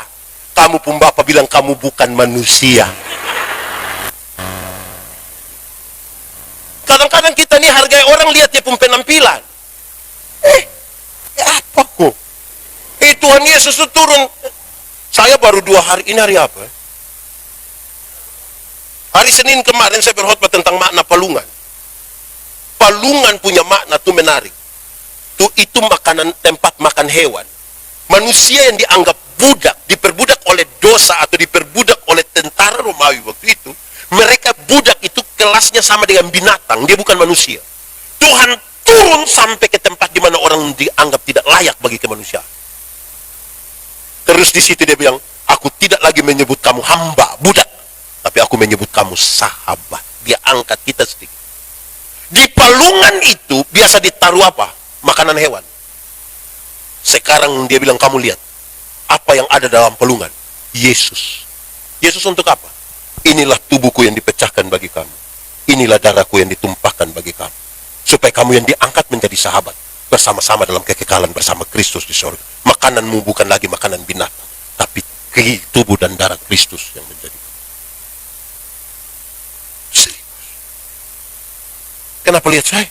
kamu pun bapak bilang kamu bukan manusia. Kadang-kadang kita nih hargai orang, lihat dia pun penampilan. Apa kok? Tuhan Yesus itu turun. Saya baru 2 hari, ini hari apa? Hari Senin kemarin saya berkhotbah tentang makna palungan. Palungan punya makna tuh menarik. Itu makanan, tempat makan hewan. Manusia yang dianggap budak, diperbudak oleh dosa atau diperbudak oleh tentara Romawi waktu itu, mereka budak itu kelasnya sama dengan binatang, dia bukan manusia. Tuhan turun sampai ke tempat di mana orang dianggap tidak layak bagi kemanusiaan. Terus di situ dia bilang, aku tidak lagi menyebut kamu hamba, budak, tapi aku menyebut kamu sahabat. Dia angkat kita sedikit. Di palungan itu biasa ditaruh apa? Makanan hewan. Sekarang dia bilang, kamu lihat apa yang ada dalam palungan. Yesus. Yesus untuk apa? Inilah tubuhku yang dipecahkan bagi kamu. Inilah darahku yang ditumpahkan bagi kamu. Supaya kamu yang diangkat menjadi sahabat. Bersama-sama dalam kekekalan bersama Kristus di surga. Makananmu bukan lagi makanan binatang, tapi tubuh dan darah Kristus yang menjadi. Serius. Kenapa lihat saya?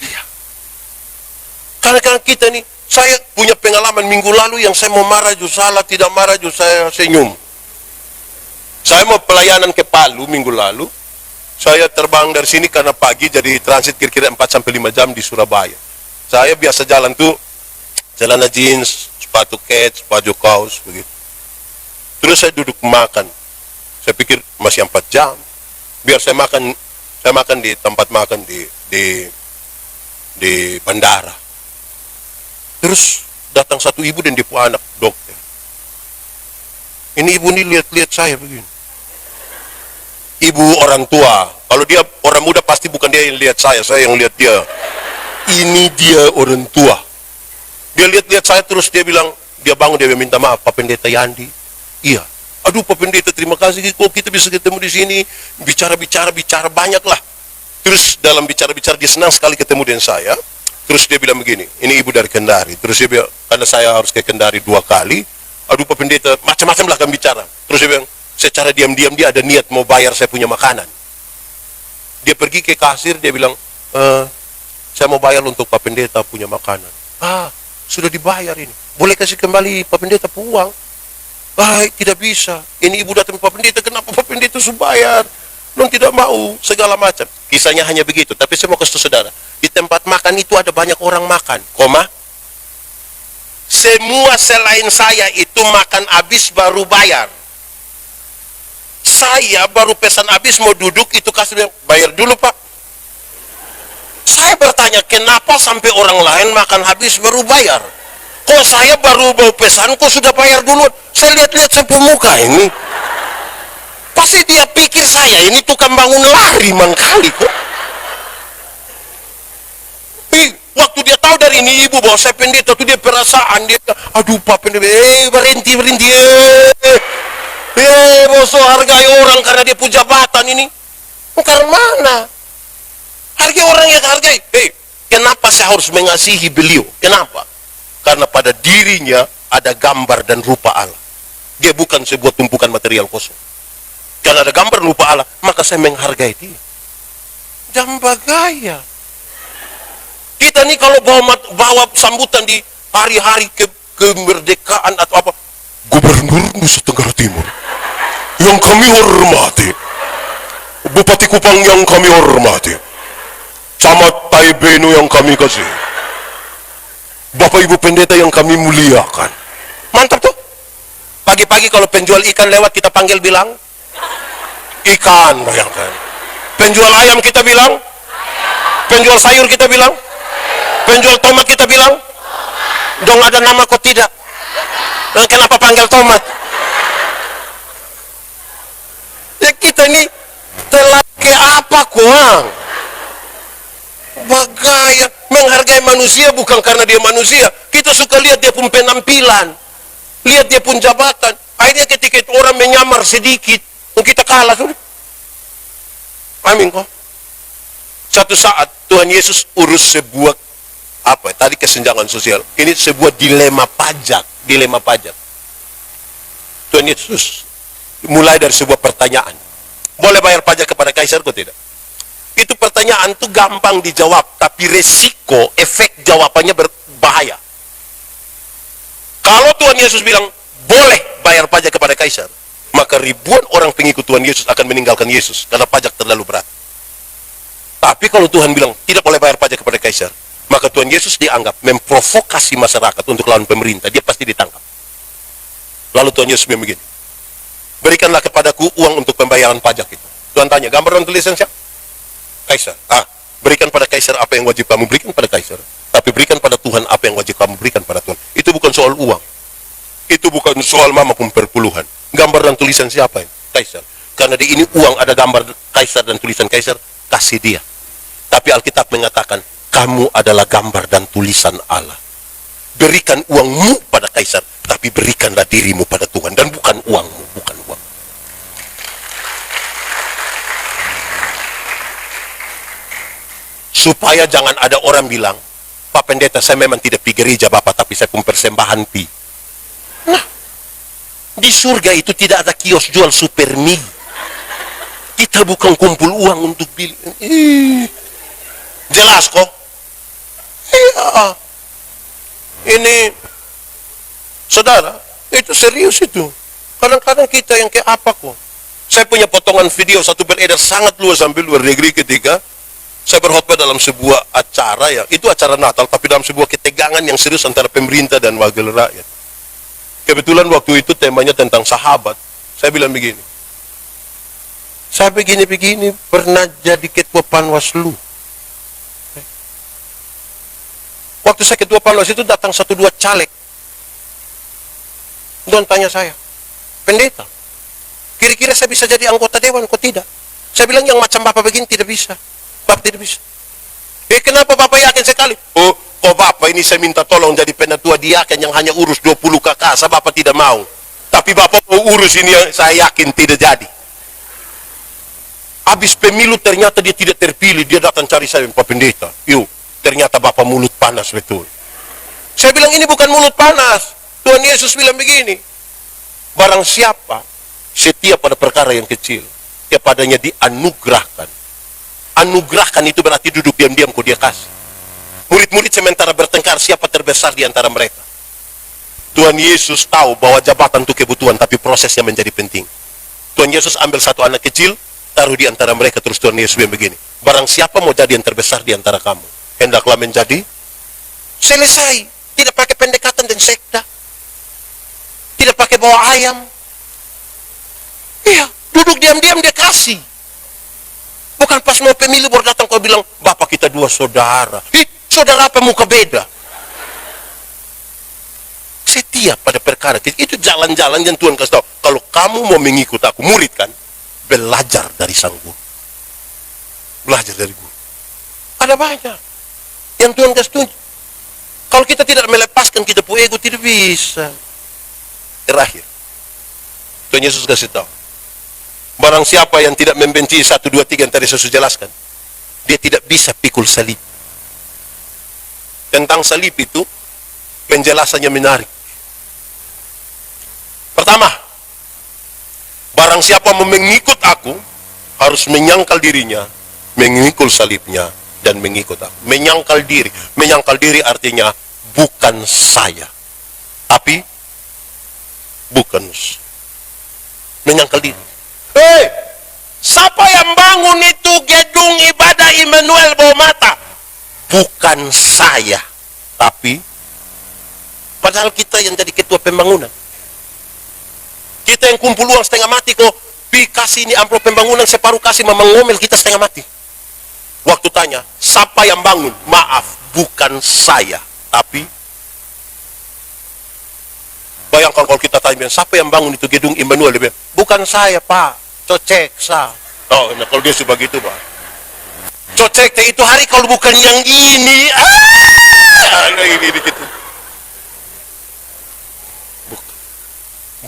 Iya. Karena kita nih, saya punya pengalaman minggu lalu yang saya mau marah juga salah, tidak marah juga saya senyum. Saya mau pelayanan ke Palu minggu lalu. Saya terbang dari sini karena pagi, jadi transit kira-kira 4-5 jam di Surabaya. Saya biasa jalan tuh celana jeans, sepatu kets, baju kaos begitu. Terus saya duduk makan. Saya pikir masih 4 jam. Biar saya makan di tempat makan di bandara. Terus datang satu ibu dan dia punya anak dokter. Ini ibu ini lihat-lihat saya begini. Ibu orang tua. Kalau dia orang muda pasti bukan dia yang lihat saya yang lihat dia. Ini dia orang tua. Dia lihat-lihat saya terus dia bilang, dia bangun, dia minta maaf, Pak Pendeta Yandi. Iya. Aduh Pak Pendeta, terima kasih kok kita bisa ketemu di sini, bicara banyak lah. Terus dalam bicara dia senang sekali ketemu dengan saya. Terus dia bilang begini, ini ibu dari Kendari. Terus dia bilang, karena saya harus ke Kendari 2 kali. Aduh Pak Pendeta, macam-macam lah kami bicara. Terus dia bilang, secara diam-diam dia ada niat mau bayar saya punya makanan. Dia pergi ke kasir, dia bilang, saya mau bayar untuk Pak Pendeta punya makanan. Sudah dibayar ini. Boleh kasih kembali Pak Pendeta uang? Tidak bisa. Ini ibu datang Pak Pendeta, kenapa Pak Pendeta sudah bayar? Non tidak mau, segala macam. Kisahnya hanya begitu. Tapi saya mau kasih tahu saudara, di tempat makan itu ada banyak orang makan, semua selain saya itu makan habis baru bayar. Saya baru pesan habis mau duduk, itu kasih bayar dulu Pak. Saya bertanya, kenapa sampai orang lain makan habis baru bayar? Kok saya baru mau pesan, kok sudah bayar dulu? Saya lihat-lihat sampai muka ini. Pasti dia pikir saya ini tukang bangun lari mangkali kok. Waktu dia tahu dari ini ibu bahwa saya pendeta tuh dia perasaan dia, aduh Pak Pendeta, berhenti. Bosok hargai orang karena dia punya jabatan ini. Karena mana? Hargai orang yang hargai. Kenapa saya harus mengasihi beliau? Kenapa? Karena pada dirinya ada gambar dan rupa Allah. Dia bukan sebuah tumpukan material kosong. Karena ada gambar dan rupa Allah, maka saya menghargai dia. Jamba gaya. Kita nih kalau bawa sambutan di hari-hari kemerdekaan atau apa, Gubernur Nusa Tenggara Timur yang kami hormati, Bupati Kupang yang kami hormati, Camat Taibenu yang kami kasih, Bapak Ibu Pendeta yang kami muliakan. Mantap tuh. Pagi-pagi kalau penjual ikan lewat kita panggil bilang ikan, bayangkan. Penjual ayam kita bilang, penjual sayur kita bilang, penjual tomat kita bilang, dong ada nama kok tidak? Dan kenapa panggil tomat? Ya kita ini telah ke apa kuang? Bagaya menghargai manusia bukan karena dia manusia. Kita suka lihat dia pun penampilan, lihat dia pun jabatan. Akhirnya ketika itu orang menyamar sedikit, kita kalah sudah. Amin kok. Satu saat Tuhan Yesus urus sebuah tadi kesenjangan sosial. Ini sebuah dilema pajak. Tuhan Yesus mulai dari sebuah pertanyaan. Boleh bayar pajak kepada kaisar atau tidak? Itu pertanyaan tuh gampang dijawab, tapi resiko, efek jawabannya berbahaya. Kalau Tuhan Yesus bilang, boleh bayar pajak kepada kaisar, maka ribuan orang pengikut Tuhan Yesus akan meninggalkan Yesus, karena pajak terlalu berat. Tapi kalau Tuhan bilang, tidak boleh bayar pajak kepada kaisar, maka Tuhan Yesus dianggap memprovokasi masyarakat untuk lawan pemerintah, dia pasti ditangkap. Lalu Tuhan Yesus bilang begini, berikanlah kepadaku uang untuk pembayaran pajak itu. Tuhan tanya, gambar dan tulisan siapa? Kaisar. Berikan pada kaisar apa yang wajib kamu berikan pada kaisar. Tapi berikan pada Tuhan apa yang wajib kamu berikan pada Tuhan. Itu bukan soal uang. Itu bukan soal mama pun perpuluhan. Gambar dan tulisan siapa ini? Kaisar. Karena di ini uang ada gambar kaisar dan tulisan kaisar, kasih dia. Tapi Alkitab mengatakan, kamu adalah gambar dan tulisan Allah. Berikan uangmu pada kaisar, tapi berikanlah dirimu pada Tuhan. Dan bukan uangmu, bukan uang. Supaya jangan ada orang bilang, Pak Pendeta, saya memang tidak pergi gereja Bapak, tapi saya pun persembahan pi. Nah, di surga itu tidak ada kios jual super mie. Kita bukan kumpul uang untuk beli. Jelas kok? Iya. Ini, saudara, itu serius itu. Kadang-kadang kita yang kayak apa kok? Saya punya potongan video satu beredar sangat luas sampai luar negeri ketika saya berkhotbah dalam sebuah acara, ya, itu acara Natal, tapi dalam sebuah ketegangan yang serius antara pemerintah dan wakil rakyat. Kebetulan waktu itu temanya tentang sahabat. Saya bilang begini. Saya begini-begini pernah jadi ketua Panwaslu. Waktu saya ketua Panwas itu datang 1-2 caleg. Dan tanya saya, pendeta, kira-kira saya bisa jadi anggota dewan, kok tidak? Saya bilang yang macam Bapak begini tidak bisa. Bapak tidak bisa. Kenapa Bapak yakin sekali? Oh, kok Bapak ini saya minta tolong jadi penatua diaken yang hanya urus 20 kakak, saya Bapak tidak mau. Tapi Bapak mau urus ini yang saya yakin tidak jadi. Habis pemilu ternyata dia tidak terpilih, dia datang cari saya, Pak Pendeta. Yuk, ternyata Bapak mulut panas betul. Saya bilang ini bukan mulut panas. Tuhan Yesus bilang begini. Barang siapa setia pada perkara yang kecil, kepadanya dianugerahkan. Anugerahkan itu berarti duduk diam-diam kok dia kasih. Murid-murid sementara bertengkar siapa terbesar di antara mereka. Tuhan Yesus tahu bahwa jabatan itu kebutuhan, tapi prosesnya menjadi penting. Tuhan Yesus ambil satu anak kecil, taruh di antara mereka, terus Tuhan Yesus bilang begini. Barang siapa mau jadi yang terbesar di antara kamu, hendaklah menjadi. Selesai. Tidak pakai pendekatan dan sekta. Tidak pakai bawa ayam. Iya, duduk diam-diam dia kasih. Bukan pas mau pemilu baru datang kau bilang, Bapak kita 2 saudara. Saudara apa muka beda? Setia pada perkara. Itu jalan-jalan yang Tuhan kasih tahu. Kalau kamu mau mengikut aku, murid kan, belajar dari sang guru. Belajar dari guru. Ada banyak yang Tuhan kasih tunjuk. Kalau kita tidak melepaskan kita punya ego, tidak bisa. Terakhir, Tuhan Yesus kasih tahu. Barang siapa yang tidak membenci 1, 2, 3 yang tadi saya sudah jelaskan, dia tidak bisa pikul salib. Tentang salib itu, penjelasannya menarik. Pertama, barang siapa mengikut aku, harus menyangkal dirinya, mengikul salibnya, dan mengikut aku. Menyangkal diri. Menyangkal diri artinya, bukan saya, tapi bukan. Menyangkal diri. Siapa yang bangun itu gedung ibadah Immanuel Bawah Mata? Bukan saya, tapi padahal kita yang jadi ketua pembangunan. Kita yang kumpul uang setengah mati kok, kasih ini amplop pembangunan separuh kasih, mama ngomel kita setengah mati. Waktu tanya, siapa yang bangun? Maaf, bukan saya, tapi bayangkan kalau kita tanya, siapa yang bangun itu gedung Immanuel? Dia bilang, bukan saya Pak, cocek sa. Oh, nah kalau dia sudah begitu Pak, cocek itu hari kalau bukan yang ini, ini dikit.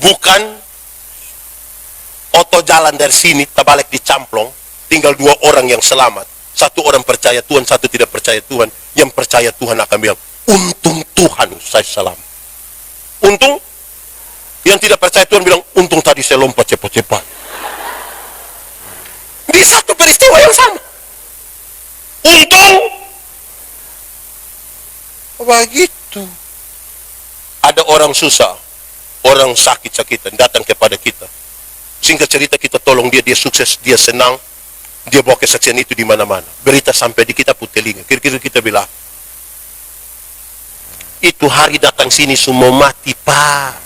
Bukan oto jalan dari sini, terbalik di Camplong, tinggal 2 orang yang selamat. 1 orang percaya Tuhan, 1 tidak percaya Tuhan. Yang percaya Tuhan akan bilang, untung Tuhan saya selamat. Untung. Yang tidak percaya Tuhan bilang, untung tadi saya lompat cepat-cepat. Di satu peristiwa yang sama. Untung. Begitu. Ada orang susah, orang sakit-sakitan datang kepada kita. Singkat cerita kita tolong dia, dia sukses, dia senang. Dia bawa kesaksian itu di mana-mana. Berita sampai di kita telinga. Kira-kira kita bilang, itu hari datang sini semua mati Pak.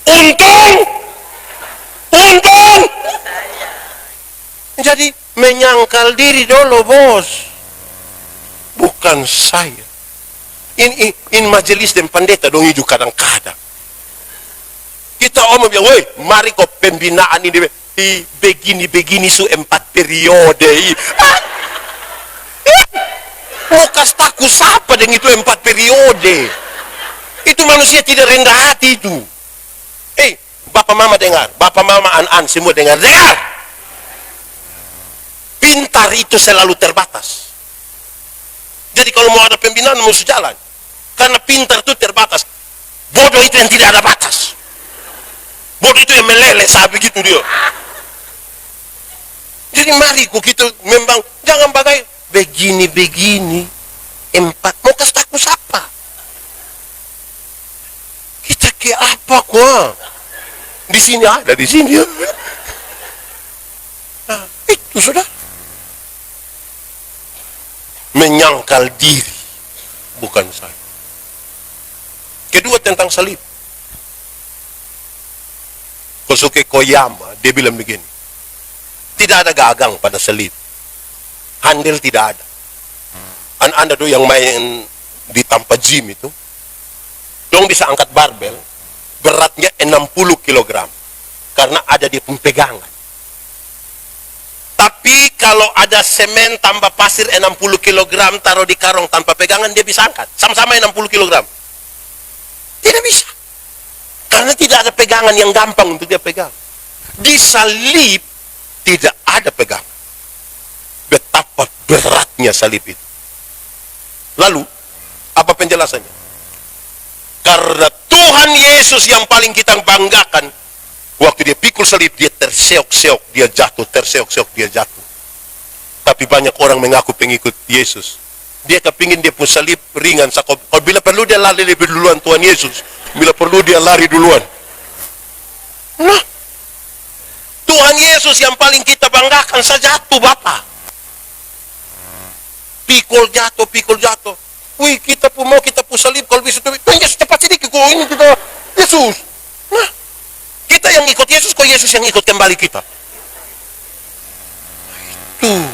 Untung. Jadi menyangkal diri dulu bos. Bukan saya. In majelis dan pendeta dong hidup kadang-kadang. Kita omong bilang, woi, mari kok pembinaan ini begini su 4 periode. Lukas takut siapa dengan itu 4 periode. Itu manusia tidak rendah hati itu. Bapak mama dengar, bapak mama an semua dengar. Pintar itu selalu terbatas. Jadi kalau mau ada pembinaan mesti jalan. Karena pintar itu terbatas. Bodoh itu yang tidak ada batas. Bodoh itu yang meleleh saat begitu dia. Jadi mari kok kita memang jangan bagai begini 4 mau kasih takut siapa? Kita ke apa kok? Di sini ada, di sini. Nah, itu sudah. Menyangkal diri, bukan saya. Kedua Tengok tentang salib. Kosuke Koyama, dia bilang begini, tidak ada gagang pada salib. Handle tidak ada. Anda tuh yang main di tanpa gym itu, dong bisa angkat barbel, beratnya 60 kg. Karena ada di pegangan. Tapi kalau ada semen tambah pasir 60 kg, taruh di karung tanpa pegangan, dia bisa angkat. Sama-sama 60 kg. Tidak bisa. Karena tidak ada pegangan yang gampang untuk dia pegang. Di salib tidak ada pegangan. Betapa beratnya salib itu. Lalu, apa penjelasannya? Karena Tuhan Yesus yang paling kita banggakan, waktu dia pikul salib, dia terseok-seok, dia jatuh, terseok-seok, dia jatuh. Tapi banyak orang mengaku pengikut Yesus. Dia kepingin dia pun salib ringan. Kalau bila perlu dia lari lebih duluan Tuhan Yesus. Bila perlu dia lari duluan. Nah, Tuhan Yesus yang paling kita banggakan saja jatuh, Bapak. Pikul jatuh. Wih, kita pun mau kita pun salib, kalau bisa Tuhan Yesus cepat sedikit, kok ini kita Yesus. Nah, kita yang ikut Yesus, kok Yesus yang ikut kembali kita. Tuh,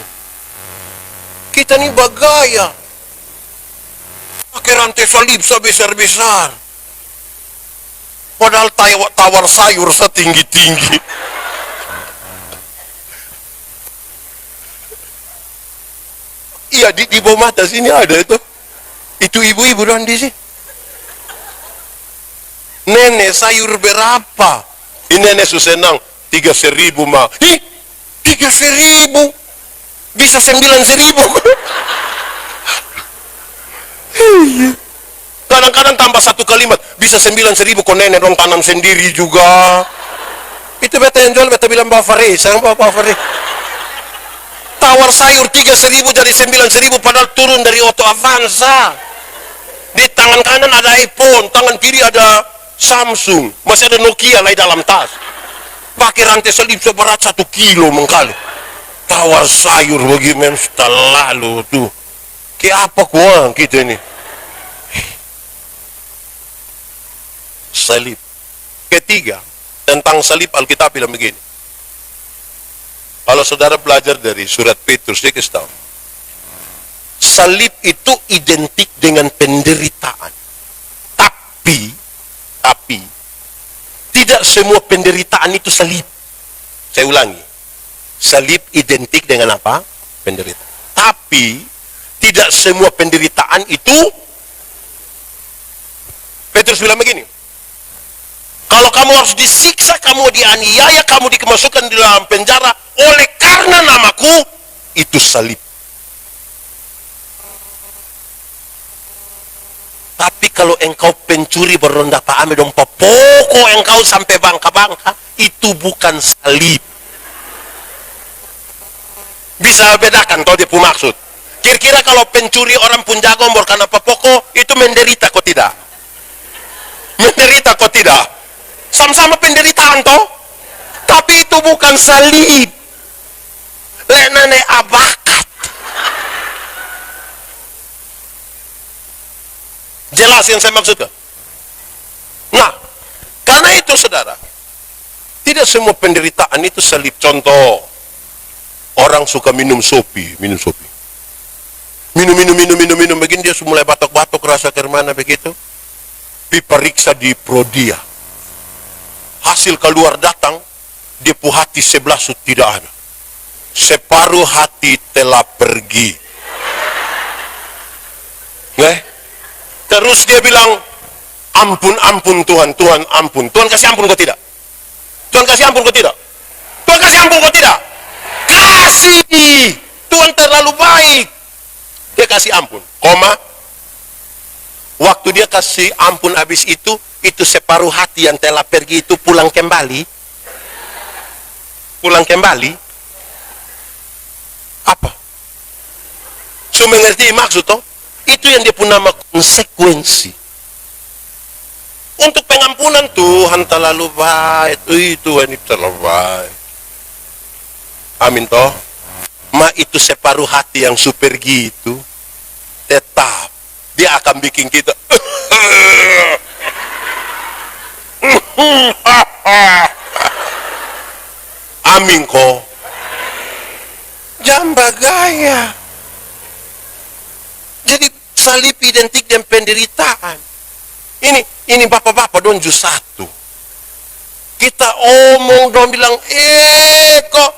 kita ini bagaya. Pakai rantai salib sebesar-besar. Padahal tawar sayur setinggi-tinggi. Iya, di bawah mata sini ada itu. Itu ibu-ibu dan di sini. Nenek sayur berapa? Ini nenek senang 3.000 mah. Ih, 3.000. Bisa 9.000. Kadang-kadang tambah satu kalimat, bisa 9.000, kok nenek dong tanam sendiri juga. Itu beta yang jual, beta bilang bawa Faris, saya bawa Faris. Tawar sayur 3.000 jadi 9.000, padahal turun dari Auto Avanza. Di tangan kanan ada iPhone, tangan kiri ada Samsung, masih ada Nokia lagi dalam tas. Pakai rantai salib seberat 1 kilo mengkali. Tawar sayur bagaimana setelah lalu tuh. Kayak apa kuang kita ini? Salib. Ketiga, tentang salib Alkitab bilang begini. Kalau saudara belajar dari surat Petrus, dia kasih tahu. Salib itu identik dengan penderitaan. Tapi, tidak semua penderitaan itu salib. Saya ulangi. Salib identik dengan apa? Penderitaan. Tapi, tidak semua penderitaan itu, Petrus bilang begini. Kalau kamu harus disiksa, kamu dianiaya, kamu dimasukkan di dalam penjara oleh karena namaku, itu salib. Tapi kalau engkau pencuri beronda Pak Ame dong pokok engkau sampai bangka-bangka, itu bukan salib. Bisa bedakan kalau dia pun maksud. Kira-kira kalau pencuri orang pun jago karena pokok, itu menderita kok tidak? Menderita kok tidak? Sama-sama penderitaan toh? Tapi itu bukan salib. Lenane abakat. Jelas yang saya maksudkan? Nah, karena itu saudara, tidak semua penderitaan itu salib. Contoh, orang suka minum sopi. Minum, begini dia mulai batuk-batuk, rasa kemana begitu. Diperiksa di Prodia. Hasil keluar datang, dia pu hati sebelah tidak ada. Separuh hati telah pergi. Terus dia bilang, ampun Tuhan, ampun. Tuhan kasih ampun kau tidak? Tuhan kasih ampun kau tidak? Tuhan kasih ampun kau tidak? Kasih! Tuhan terlalu baik. Dia kasih ampun. Waktu dia kasih ampun habis itu separuh hati yang telah pergi itu pulang kembali. Apa? Cuma mengerti maksud toh? Itu yang dia pun nama konsekuensi. Untuk pengampunan Tuhan terlalu baik. Tuhan itu terlalu baik. Amin toh. Itu separuh hati yang super gitu. Tetap dia akan bikin kita Amin ko. Jamba gaya. Jadi salib identik dengan penderitaan. Ini bapak-bapak don ju satu. Kita omong don bilang, kok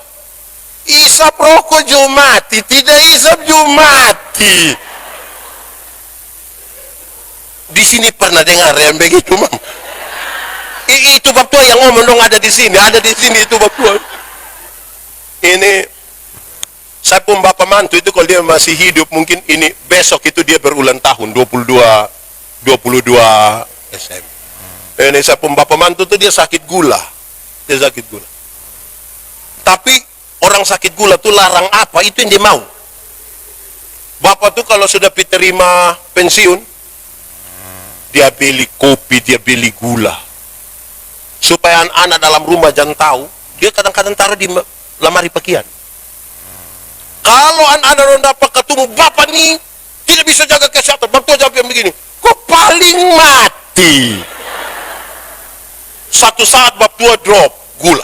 isap rokok ju mati, tidak isap ju mati. Di sini pernah dengar yang begitu, Mam? Itu bab tua yang ngomong dong, ada di sini itu bab tua. Ini saya pun bapak mantu itu kalau dia masih hidup, mungkin ini besok itu dia berulang tahun 22 SM. Ini saya pun bapak mantu itu dia sakit gula. Tapi orang sakit gula tuh larang apa, itu yang dia mau. Bapak tuh kalau sudah terima pensiun, dia beli kopi, dia beli gula. Supaya anak-anak dalam rumah jangan tahu, dia kadang-kadang taruh di lemari pakaian. Kalau anak-anak orang dapat ketemu bapak nih tidak bisa jaga kesehatan, bapak jawab yang begini, kok paling mati. Satu saat bapak tua drop gula,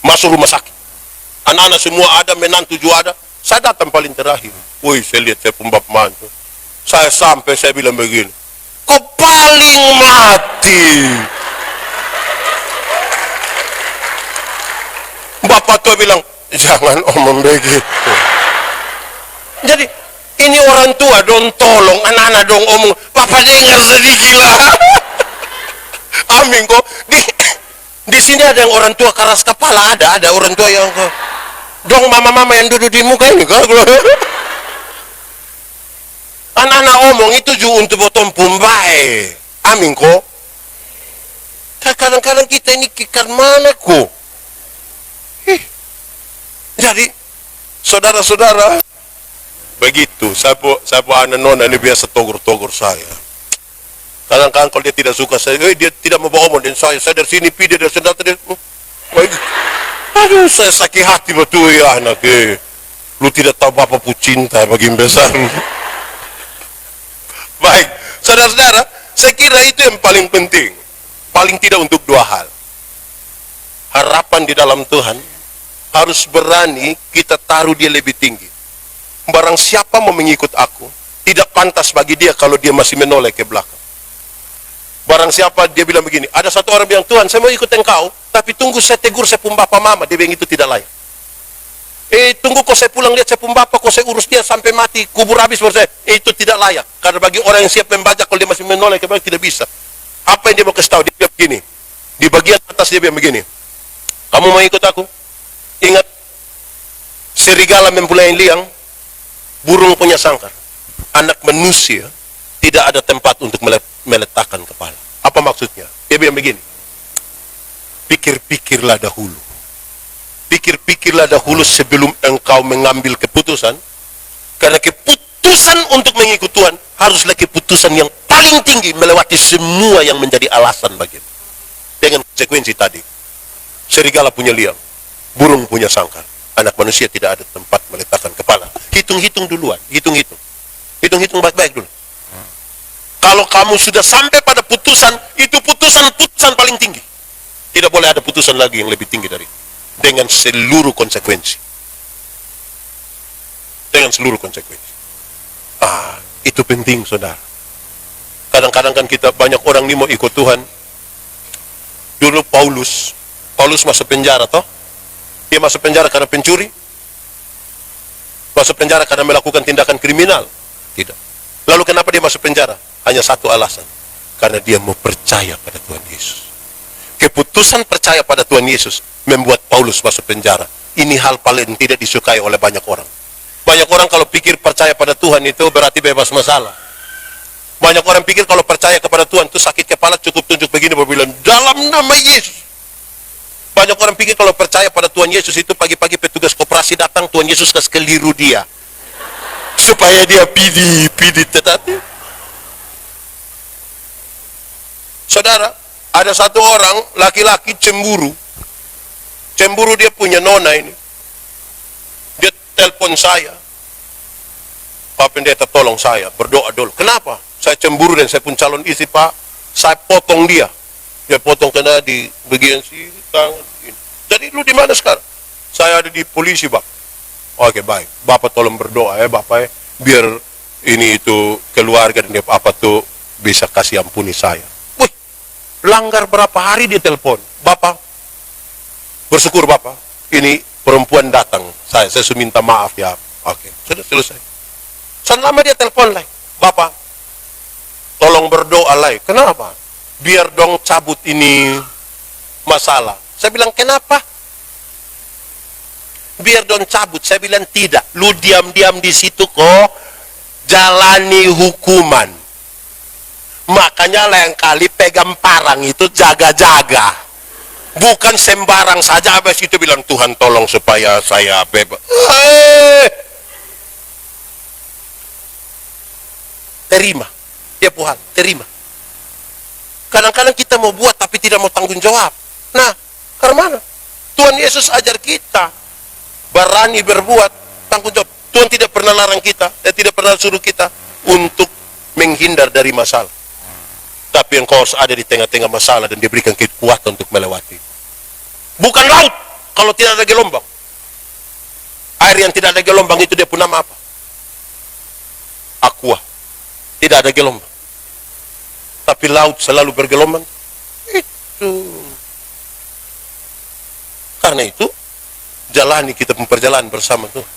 masuk rumah sakit. Anak-anak semua ada, menantu juga ada. Saya datang paling terakhir. Woi, saya lihat saya pun bapak mantu. Saya sampai saya bilang begini, kok paling mati. Bapak tua bilang, jangan omong begitu. Jadi ini orang tua dong tolong anak-anak dong omong, papa dengar sedikit lah. Amin kok. Di sini ada yang orang tua keras kepala, ada orang tua yang dong mama-mama yang duduk di muka ini kan. Anak-anak omong itu juga untuk potong pumbai. Amin kok. Kadang-kadang kita ini kikan mana kok? Jadi saudara-saudara begitu. Saya anak nona ini biasa togor-togor saya. Kadang-kadang kalau dia tidak suka saya, dia tidak mau omong dengan saya dari sini pilih dari sana tadi. Aduh, saya sakit hati betul ya anak. Lu tidak tahu bapak pu cinta bagi besar. Baik, saudara-saudara, saya kira itu yang paling penting. Paling tidak untuk dua hal. Harapan di dalam Tuhan harus berani kita taruh dia lebih tinggi. Barang siapa mau mengikut aku, tidak pantas bagi dia kalau dia masih menoleh ke belakang. Barang siapa dia bilang begini, ada satu orang bilang, Tuhan saya mau ikut engkau, tapi tunggu saya tegur saya pun bapak mama, dia bilang itu tidak layak. Tunggu kok saya pulang lihat saya pun bapak, kok saya urus dia sampai mati, kubur habis baru saya, itu tidak layak. Karena bagi orang yang siap membaca, kalau dia masih menoleh ke belakang tidak bisa. Apa yang dia mau kasih tahu? Dia bilang begini, di bagian atas dia bilang begini, kamu mau ikut aku? Ingat, serigala mempunyai liang, burung punya sangkar. Anak manusia tidak ada tempat untuk meletakkan kepala. Apa maksudnya? Dia bilang begini, pikir-pikirlah dahulu. Pikir-pikirlah dahulu sebelum engkau mengambil keputusan. Karena keputusan untuk mengikut Tuhan haruslah keputusan yang paling tinggi, melewati semua yang menjadi alasan bagimu. Dengan konsekuensi tadi, serigala punya liang, burung punya sangkar, anak manusia tidak ada tempat meletakkan kepala. Hitung-hitung duluan, hitung-hitung baik-baik dulu. Kalau kamu sudah sampai pada putusan, itu putusan paling tinggi. Tidak boleh ada putusan lagi yang lebih tinggi dari itu. Dengan seluruh konsekuensi. Dengan seluruh konsekuensi. Itu penting, saudara. Kadang-kadang kan kita, banyak orang ini mau ikut Tuhan. Dulu Paulus masuk penjara, toh? Dia masuk penjara karena pencuri? Masuk penjara karena melakukan tindakan kriminal? Tidak. Lalu kenapa dia masuk penjara? Hanya satu alasan. Karena dia mau percaya pada Tuhan Yesus. Keputusan percaya pada Tuhan Yesus membuat Paulus masuk penjara. Ini hal paling tidak disukai oleh banyak orang. Banyak orang kalau pikir percaya pada Tuhan itu berarti bebas masalah. Banyak orang pikir kalau percaya kepada Tuhan itu sakit kepala cukup tunjuk begini berbilang dalam nama Yesus. Banyak orang pikir kalau percaya pada Tuhan Yesus itu pagi-pagi petugas koperasi datang, Tuhan Yesus kasih keliru dia. Supaya dia pidi tetapi. Saudara, ada satu orang laki-laki cemburu. Cemburu dia punya nona ini. Dia telepon saya. Pak Pendeta tolong saya, berdoa dulu. Kenapa? Saya cemburu dan saya pun calon istri, Pak. Saya potong dia. Dia potong kena di bagian sini, tangan. Ini. Jadi lu di mana sekarang? Saya ada di polisi, Bang. Oke, baik. Bapak tolong berdoa ya, Bapak ya. Biar ini itu keluarga dan apa tuh bisa kasih ampuni saya. Wih, langgar berapa hari dia telepon. Bapak, bersyukur Bapak. Ini perempuan datang. Saya minta maaf ya. Oke, sudah selesai. Selama dia telepon lagi. Bapak, tolong berdoa lagi. Kenapa? Biar dong cabut ini masalah. Saya bilang, kenapa? Biar dong cabut. Saya bilang, tidak. Lu diam-diam di situ kok. Jalani hukuman. Makanya lain kali pegang parang itu jaga-jaga. Bukan sembarang saja habis itu bilang, Tuhan tolong supaya saya bebas. Terima. Ya Tuhan, terima. Kadang-kadang kita mau buat tapi tidak mau tanggung jawab. Nah, karena mana? Tuhan Yesus ajar kita berani berbuat, tanggung jawab. Tuhan tidak pernah larang kita, dan tidak pernah suruh kita untuk menghindar dari masalah. Tapi engkau harus ada di tengah-tengah masalah dan diberikan kekuatan untuk melewati. Bukan laut kalau tidak ada gelombang. Air yang tidak ada gelombang itu dia pun nama apa? Aqua. Tidak ada gelombang. Tapi laut selalu bergelombang. Itu. Karena itu, jalani kita perjalanan bersama Tuhan.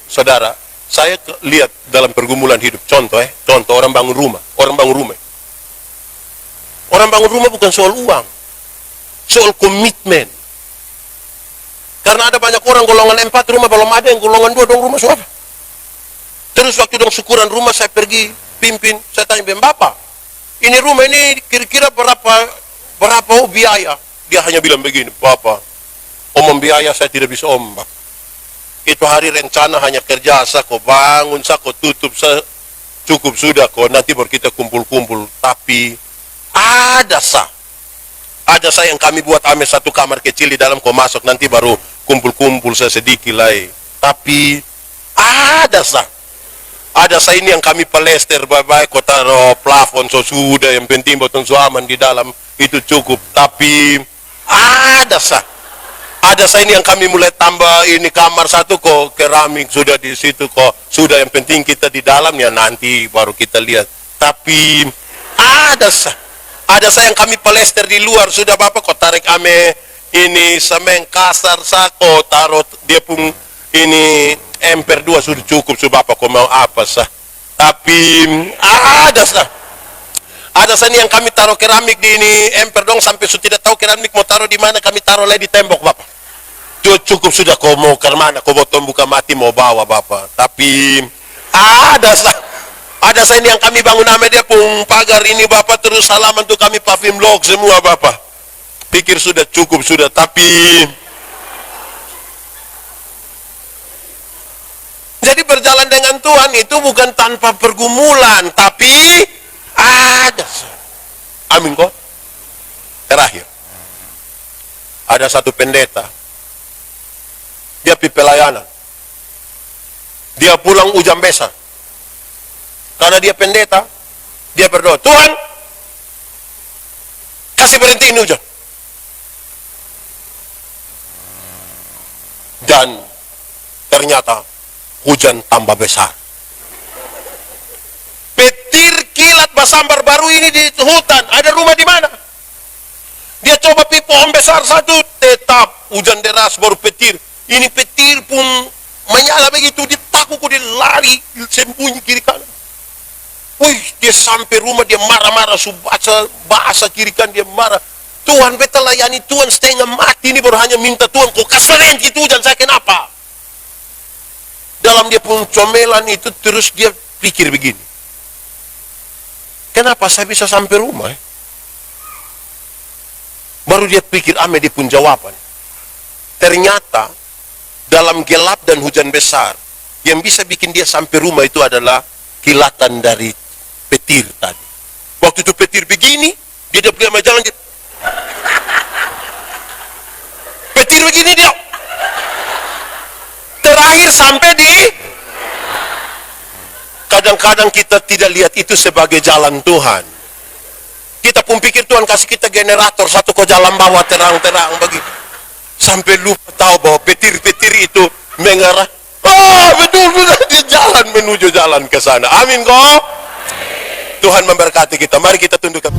Saudara, saya lihat dalam pergumulan hidup, contoh orang bangun rumah, orang bangun rumah bukan soal uang, soal komitmen. Karena ada banyak orang golongan 4 rumah belum ada, yang golongan 2 dong rumah suara. Terus waktu dong syukuran rumah saya pergi pimpin, saya tanya Bapak, ini rumah ini kira-kira berapa biaya? Dia hanya bilang begini, Bapak, omong biaya saya tidak bisa ombak. Itu hari rencana hanya kerja saya, kok bangun saya, kok tutup saya, cukup sudah, kok nanti baru kita kumpul-kumpul. Tapi ada saya yang kami buat ame satu kamar kecil di dalam, kok masuk nanti baru kumpul-kumpul saya sedikit lagi. Tapi ada saya ini yang kami pelester baik-baik, kok taruh plafon so sudah, yang penting botol suaman di dalam itu cukup. Tapi ada saya ini yang kami mulai tambah ini kamar satu, kok keramik sudah di situ, kok sudah, yang penting kita di dalam ya, nanti baru kita lihat. Tapi ada saya yang kami pelester di luar sudah, Bapak kok tarik ame ini semen kasar kok taruh dia pun ini emper 2 sudah cukup sudah, Bapak kok mau apa sah. Tapi ada saya ini yang kami taruh keramik di ini emper dong, sampai sudah tidak tahu keramik mau taruh di mana, kami taruh lagi di tembok, Bapak. Cukup sudah, kau mau ke mana, kau botol buka mati mau bawa, Bapak. Tapi ada saya ini yang kami bangun nama dia pun pagar ini, Bapak, terus halaman tuh kami paving block semua, Bapak. Pikir sudah cukup sudah, tapi jadi berjalan dengan Tuhan itu bukan tanpa pergumulan, tapi ada. Amin kok. Terakhir, ada satu pendeta. Dia pergi pelayanan. Dia pulang hujan besar. Karena dia pendeta, dia berdoa, Tuhan, kasih berhenti ini hujan. Dan ternyata hujan tambah besar. Petir kilat basambar baru ini di hutan. Ada rumah di mana? Dia coba pergi pohon besar satu, tetap hujan deras baru petir. Ini petir pun menyala begitu, ditakut, dia lari, sembunyi kiri kanan. Wih, dia sampai rumah, dia marah-marah, bahasa kiri kanan dia marah. Tuhan, beta layani Tuhan setengah mati ini, baru hanya minta Tuhan, kok kasih berhenti itu hujan, saya kenapa? Dalam dia pun comelan itu, terus dia pikir begini. Kenapa saya bisa sampai rumah? Baru dia pikir, dia pun jawaban. Ternyata, dalam gelap dan hujan besar, yang bisa bikin dia sampai rumah itu adalah kilatan dari petir tadi. Waktu itu petir begini, dia udah pergi sama jalan, petir begini dia. Terakhir sampai di, kadang-kadang kita tidak lihat itu sebagai jalan Tuhan. Kita Kita pun pikir Tuhan kasih kita generator, satu kau jalan bawah terang-terang bagi. Sampai lupa tahu bahwa petir-petir itu mengarah. Betul-betul dia jalan menuju jalan ke sana. Amin kok. Tuhan memberkati kita. Mari kita tundukkan.